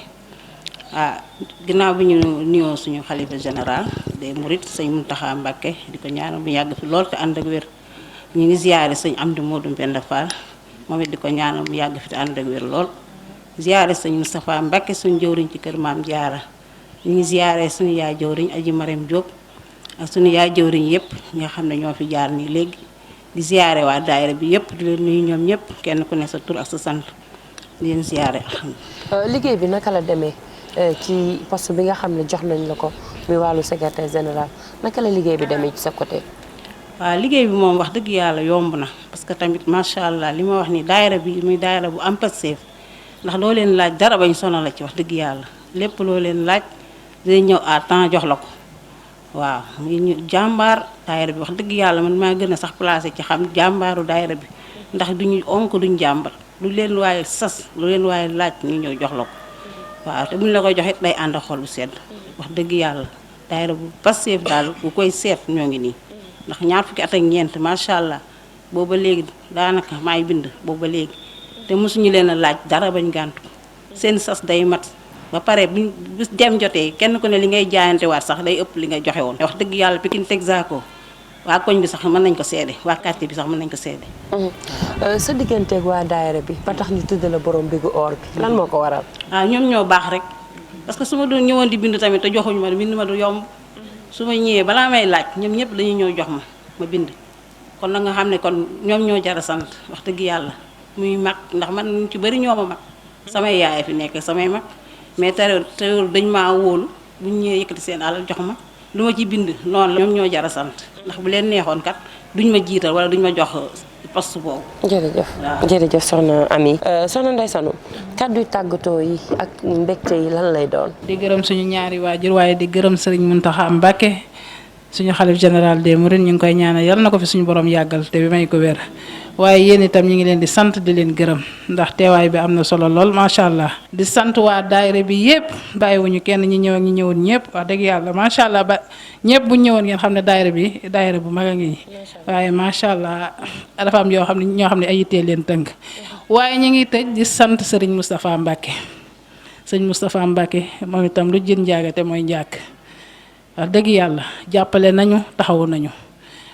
ginnaaw bi ñu nuyoo suñu xalifa général des Mourides sëñ Mountakha Mbacké di ko ñaanal mu yàgg fi lool te ànd ak wér ñu ngi ziyaare sëñ Amdi Modou Mbenda Fall moom it di ko ñaanal mu yàgg fi te ànd ak wér lool ziyaare sëñ Moustapha Mbacké suñu jëwriñ ci kër Maam Jaara ñu ngi ziyaare suñu yaay jëwriñ aji Marème Diop ak suñu yaay jëwriñ yëpp nga xam ne ñoo fi jaar nii léegi di ziyaare waa daayira bi yëpp di leen nuyu ñoom ñëpp kenn ku ne sa tur ak sa sant di leen ziyaare liggéey bi naka la demee ci poste bi nga xam ne jox nañ la ko muy wàllu secrétaire général naka la liggéey bi demee ci sa côté. waaw liggéey bi moom wax dëgg yàlla yomb na parce que tamit macha allah li ma wax ni daayira bi muy daayira bu am Pastef ndax doo leen laaj dara bañ sonal la ci wax dëgg yàlla lépp loo leen laaj dinañ ñëw à temps jox la ko waaw muy ñu jàmbaar daayira bi wax dëgg yàlla man maa gën a sax placé ci xam jàmbaaru daayira bi ndax duñu onk duñ jàmbar lu leen waaye sas lu leen waaye laaj ñu ñëw jox la ko waaw te buñ la koy joxit day ànd xol bu sedd wax dëgg yàlla daayira bu Pastef daal bu koy seet ñoo ngi nii ndax ñaar fukki at ak ñeent macha allah booba léegi daanaka maay bind booba léegi te mosuñu leen a laaj dara bañ gàntu seen sas day mat ba pare bu dem jotee kenn ku ne li ngay jaayante waat sax day ëpp li nga joxe woon. wax dëgg yàlla Pikine Texaco waa koñ bi sax mën nañ ko seede waa quartier bi sax mën nañ ko seede. sa digganteeg waa daayira bi ba tax ñu tudd la borom bigu or bi lan moo ko waral. ñoom ñoo baax rek parce que su ma doon ñëwoon di bind tamit te joxuñu ma bind ma du yomb su ma ñëwee balaa may laaj ñoom ñëpp dañuy ñëw jox ma bind kon nag nga xam ne kon ñoom ñoo jar a sant wax dëgg yàlla muy mag ndax man ñu ci bëri ñoo ma mag samay yaay fi nekk samay mag mais teewul dañ maa wóolu bu ñu ñëwee yëkkati seen alal jox ma lu ma ci bind noonu la ñoom ñoo jar a sant ndax bu leen neexoon kat duñ ma jiital wala duñ ma jox poste boobu. jërëjëf soxna Ami. soxna Ndeye Sanou kaddu tàggatoo yi ak mbégte yi lan lay doon. di gërëm suñu ñaari waajur waaye di gërëm Serigne Mountakha Mbacké suñu xalif général des Mourides ñu ngi koy ñaanal yal na ko fi suñu borom yàggal te bi may ko wér waaye yéen itam ñu ngi leen di sant di leen gërëm ndax teewaay bi am na solo lool macha allah. di sant waa daayira bi yëpp bàyyiwuñu kenn ñi ñëw ak ñi ñëwoon ñëpp wax dëgg yàlla macha allah ba ñëpp bu ñëwoon ngeen xam ne daayira bi daayira bu mag a ngi waaye macha allah dafa am yoo xam ne ñoo xam ne ay yittee leen tënk waaye ñu ngi tëj di sant Serigne Moustapha Mbacké sëñ Moustapha Mbacké moom itam lu jën njaagate mooy njàkk wax dëgg yàlla jàppale nañu taxawu nañu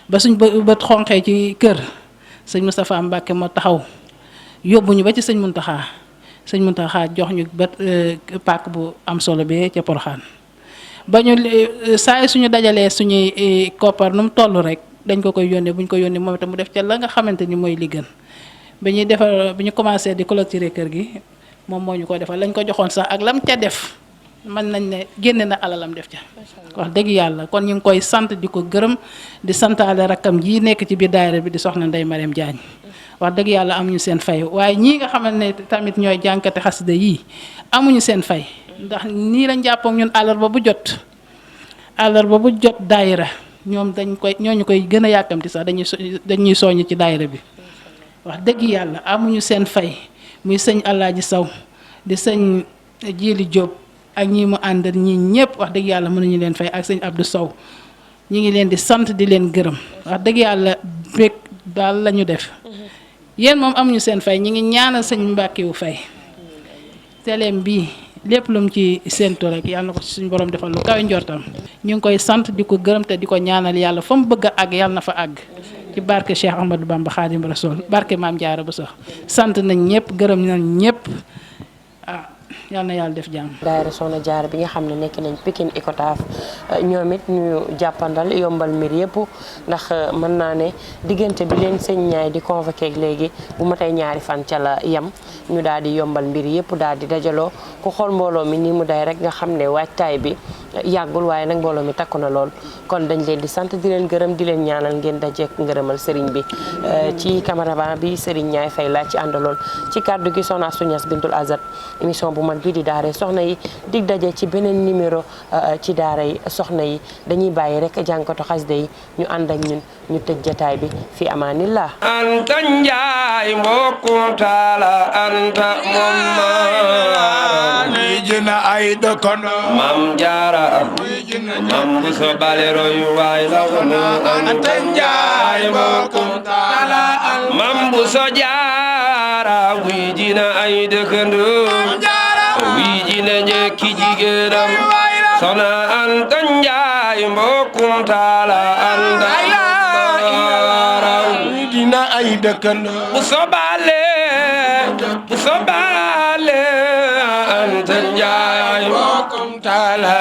ba suñ bët xonqee ci kër sëñ Moustapha Mbacké moo taxaw yóbbuñu ba ci sëñ Mountakha jox ñu bët pàkk bu am solo bi ca Porokhane ba ñu saa suñu dajalee suñuy koppar nu mu toll rek dañ ko koy yónnee bu ñu ko yónnee moom itam mu def ca la nga xamante ni mooy li gën ba ñuy defar bi ñu commencé di clôturer kër gi moom moo ñu ko defal lañ ko joxoon sax ak lam ca def mën nañ ne génne na alalam def ca wax dëgg yàlla kon ñu ngi koy sant di ko gërëm di santaale rakkam ji nekk ci biir daayira bi di soxna Ndeye Mariam Diagne wax dëgg yàlla amuñu seen fay waaye ñii nga xamante ne tamit ñooy jànkate xasida yii amuñu seen fay ndax nii lañ jàppook ñun àllarba bu jot daayira ñoom ñooñu koy gën a yàkkamti sax dañuy soññ ci daayira bi wax dëgg yàlla amuñu seen fay muy sëñ Alaaji Saw di sëñ Jili Diop ak ñi mu àndal ñi ñëpp wax dëgg yàlla mënuñu leen fay ak sëñ Abdou Sow ñi ngi leen di sant di leen gërëm wax dëgg yàlla bég daal la ñu def yéen moom amuñu seen fay ñi ngi ñaanal sëñ Mbàkke wu fay teleem bii lépp lu mu ci séentu rek yàlla na ko suñu borom defal lu kawe njortam ñu ngi koy sant di ko gërëm te di ko ñaanal yàlla fa mu bëgg a àgg yàlla na fa àgg ci barke Cheikh Ahmadou Bamba Khadim Rasoul barke Maam Jaara bu sax sant nañ ñëpp gërëm nañ ñëpp yal na yàlla def jàmm. daayira Soxna Jaara bi nga xam ne nekk nañ Pikine Icotaf ñoom it ñu jàppandal yombal mbir yëpp ndax mën naa ne diggante bi leen sëñ ñaay di convoqué léegi bu ma tey ñaari fan ca la yem ñu daal di yombal mbir yëpp daal di dajaloo ku xool mbooloo mi ni mu day rek nga xam ne waajtaay bi yàggul waaye nag mbooloo mi takku na lool kon dañ leen di sant di leen gërëm di leen ñaanal ngeen dajeek ngërëmal sëriñ bi ci cameraman bi sëriñ ñaay fay laa ci àndaloon ci kàddu gi Soxna Astou Niass Bintul Azat émission bu mag bi di daara soxna yi dig daje ci beneen numéro ci daara yi soxna yi dañuy bàyyi rek jànkatu xasida yi ñu ànd ak ñun ñu tëj jataay bi fi amaanillah anta njaay mbokkum taala anta moom jina ay dëkkono mam jaara mam bu so balero yu waay la wono anta njaay mbokkum taala mam bu so jaara wi jina ay dëkkono wi jina njëkki jigéenam Soxna Anta Njaay mbokkum taala anta dina ay dëkkandoo bu sobaale Anta Njaay mbokkum taala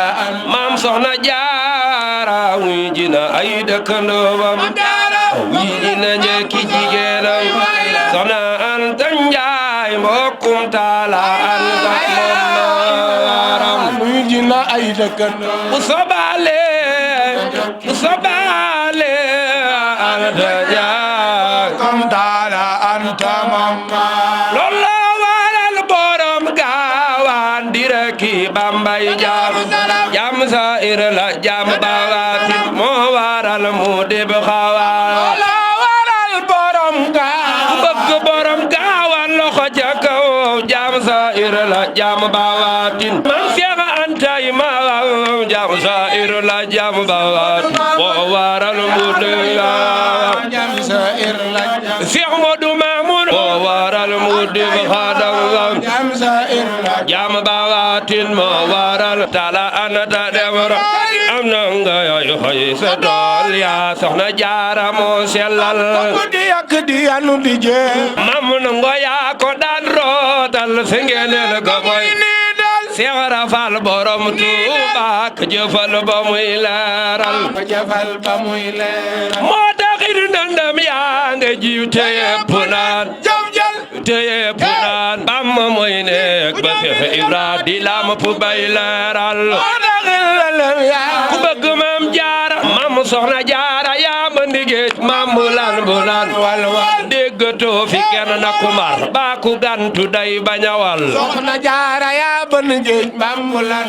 maam Soxna Jaara wi jina ay dëkkandoo bam wi jina njëkki jigéenam Soxna Anta Njaay mbokkum taala anta jina ay dëkkandoo bu sobaale Anta Njaay kom taala anta mamma loolu waral borom gaawaan direki Bambay jam sa ir la jam bawaatin moo waral mu dib xawaan loolu waral borom gaawaan bëgg borom gaawaan loxo ca kaw jam sa ir la jam bawaatin tay ma jam sa ir la jam bawaatin moo waral muddiga jam sa ir la Cheikh Modou Mamoun moo waral muddiga xadam jam sa ir la jam baatin moo waral tala anata demra am na nga yoy xoy sa tool yaa soxna jaara moo sellal di yak di anu di je Mamoun ngoya ko daan rootal se ngeenel ga koy Seex Rafal borom Tuuba ka jëfal ba muy leeral moo taxit ndandam yaa nga jiw teye punaan teye punaan Bamba mooy nekk ba Seex Ibra di lam pu bay leeral ku bëgg Maam Jaara Maam Soxna Jaara yaa ma ndigéej Maam bulan déggatoo fi kenn na ku mar ba ku gantu day bañawal Soxna Jaara yaa ba ndigéej Maam bulan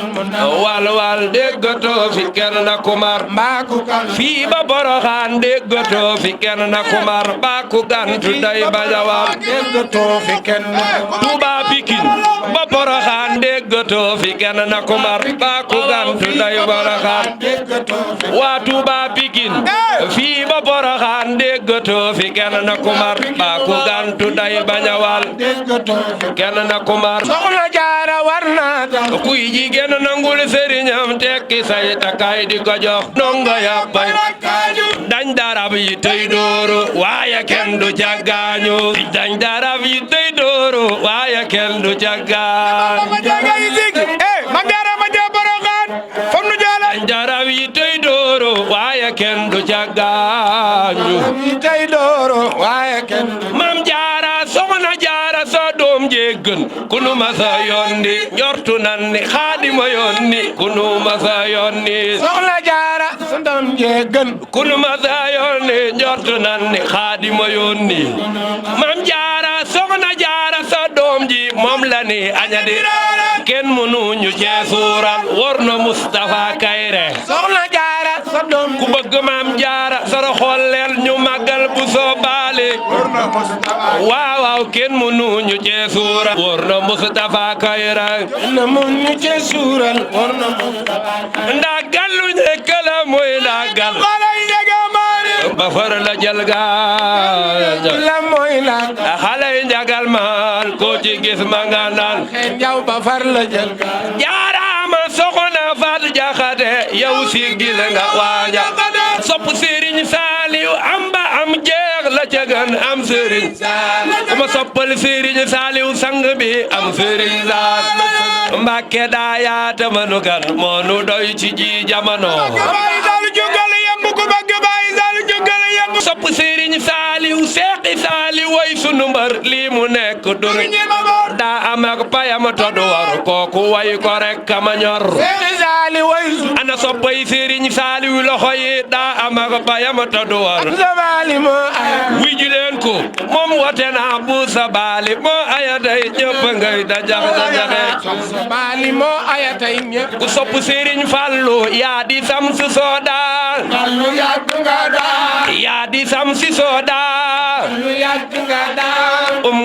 wal déggatoo fi kenn na ku mar ba ku gantu fii ba Boroxaan déggatoo fi kenn na ku mar ba ku gantu day bañawal déggatoo fi kenn Tuuba Pikin ba Boroxaan déggatoo fi kenn na ku mar ba ku gantu day Boroxaan waa Tuuba Pikin fii ba Boroxaan déggatoo fi kenn na ku mar ba ku gantu day bañawal kenn na ku mar Soxna Jaara war na kuy jigéen nangul sëriñam tekki say takay di ko jox ndongo ya bay dañ darab yi tey dooru waaye kenn du jagaañu dañ darab yi tey dooru waaye kenn du jagaañu Maam Jaara ma jee Boroxaan fam nu jala dañ darab yi tey dooru waaye kenn du jagaañu tey dooru waaye kenn Maam Jaara Soxna Jaara sa doom jéggan ku nu ma sa yonni njortu nan ni Xaadima yonni ku nu ma sa yonni Soxna Jaara sa doom jéggan ku nu ma sa yonni njortu nan ni Xaadima yonni Maam Jaara Soxna Jaara sa doom ji moom la ni añadi kenn mënu ñu cee suural war na Mustafa Kayre Soxna Jaara sa doom ku bëgg Maam Jaara sara xolleel ñu màggal bu soo baale waaw kenn mënu ñu cee suural war na Mustafa Kayre na mënu ñu cee suural war na Mustafa ndagal lu nekk la mooy ndagal ba far la jël gaal la mooy la xale yi njagal maal ko ci gis ma nga naan jaw ba far la jël gaal jaaraama Soxna Faat Jaxate yow si gis nga waaja sopp Sëriñ Saaliw am ba am jeex la ca gën am Sëriñ kuma soppal Sëriñ Saaliw sang bi am Sëriñ Saaliw Mbàkke daa yaata manu gan moo nu doy ci ji jamono sopp Sëriñ Saaliw Seexi Saaliw way sunu mbër lii mu nekk dur daa am ak payam toddu war kooku way ko rek kama ñor Seexi Saaliw way ana soppay Sëriñ Saaliw loxo yi daa am ak payam toddu war wuy ji leen ko moom wote na bu sa baali moo aya tey ñëpp ngay dajaxe baali moo aya tey ñëpp ku sopp Sëriñ Fallu yaa di sam su soodaan yaa di sam si soodaan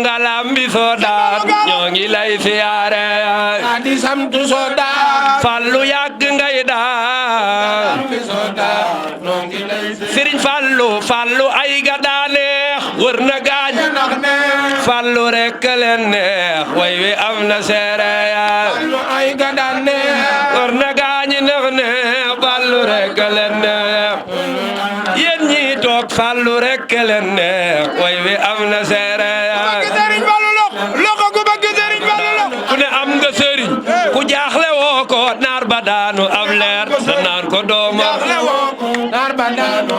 nga lambi soodaan ñoo ngi lay siyaare yaa di sam tu soodaan Fallu yàgg ngay daan Sëriñ Fallu ay ga daa neex wër na gaañ Fallu rek leen neex way wi am na seere ay ga daa neex wër na gaañ neex Fallu rek leen neex yéen ñi toog Fallu rek leen neex way wi am na seere Sëriñ Fallu loxo ku bëgg Sëriñ Fallu ku ne am nga sëriñ ku jaaxle woo ko naar ba daanu ab leer sa naan ko dooma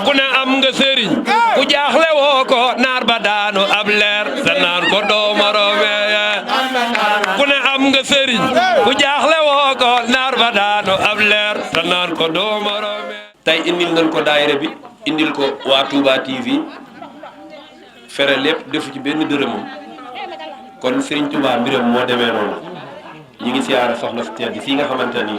ku ne am nga sëriñ ku jaaxle woo ko naar ba daanu ab leer sa naan ko dooma roome ku ne am nga sëriñ ku jaaxle woo ko naar ba daanu ab leer sa naan ko dooma roome tey indil nañ ko daayira bi indil ko waa Touba TV fere lépp defu ci benn dërëmam kon Serigne Touba mbiram moo demee noonu ñu ngi siyaare soxna si tedd fii nga xamante ni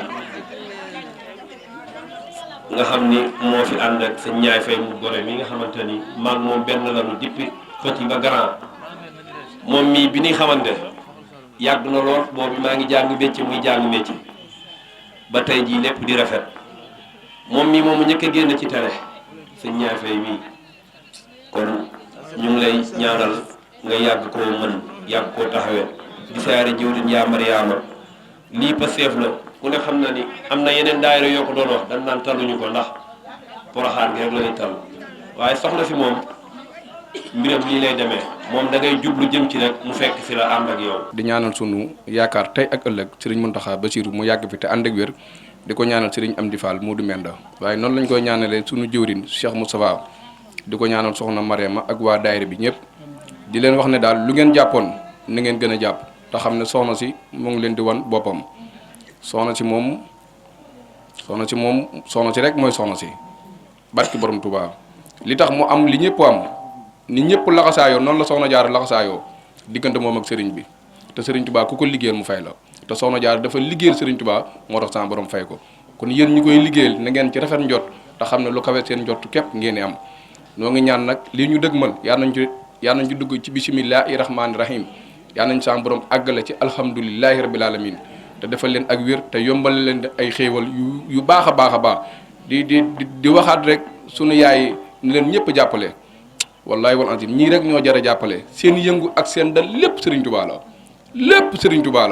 nga xam ni moo fi ànd ak sa ñaay fay mu gore mi nga xamante ni maag moom benn lanu dippi petit ba grand moom mii bi ñuy xamante yàgg na lool boobu maa ngi jàng métier muy jàng métier ba tey jii lépp di rafet moom mii moomu njëkk a génn ci télé sëñ ñaafee mii kon ñu ngi lay ñaanal nga yàgg koo mën yàgg koo taxawee di siyaare jëwriñ yaa Mariama lii Pastef la ku ne xam na ni am na yeneen daayira yoo ko doon wax dañ naan taluñu ko ndax poroxaan gi rek la ñuy tal waaye soxna si moom mbiram lii lay demee moom da ngay jublu jëm ci rek mu fekk si la ànd ak yow. di ñaanal sunu yaakaar tey ak ëllëg sëriñ Mountakha Bassirou mu yàgg fi te ànd ak wér di ko ñaanal sëriñ Amdi Fall Modou Menda waaye noonu lañ koy ñaanalee sunu jëwriñ Cheikh Moustapha di ko ñaanal soxna Mariama ak waa daayira bi ñëpp di leen wax ne daal lu ngeen jàppoon na ngeen gën a jàpp te xam ne soxna si mu ngi leen di wan boppam soxna si rek mooy soxna si barki borom Touba li tax mu am li ñëpp am ni ñëpp laxasaayoo noonu la soxna Jaara laxasaayoo diggante moom ak sëriñ bi te sëriñ Touba ku ko liggéeyal mu fay la te soxna Jaara dafa liggéeyal sëriñ Touba moo tax sama borom fay ko kon yéen ñi koy liggéeyal na ngeen ci rafet njot te xam ne lu kawe seen njot képp ngeen am noo ngi ñaan nag lii ñu dëgmal yaa nañ ci dugg ci bisimillahi rahmaani rahim yaa nañ sama borom àggale ci alhamdulilahi rabil alamin te defal leen ak wér te yombal leen ay xéewal yu baax a baax a baax di waxaat rek sunu yaay ni leen ñëpp jàppale wallahi wal antim ñii rek ñoo jar a jàppale seen yëngu ak seen dal lépp Serigne Touba la lépp Serigne Touba la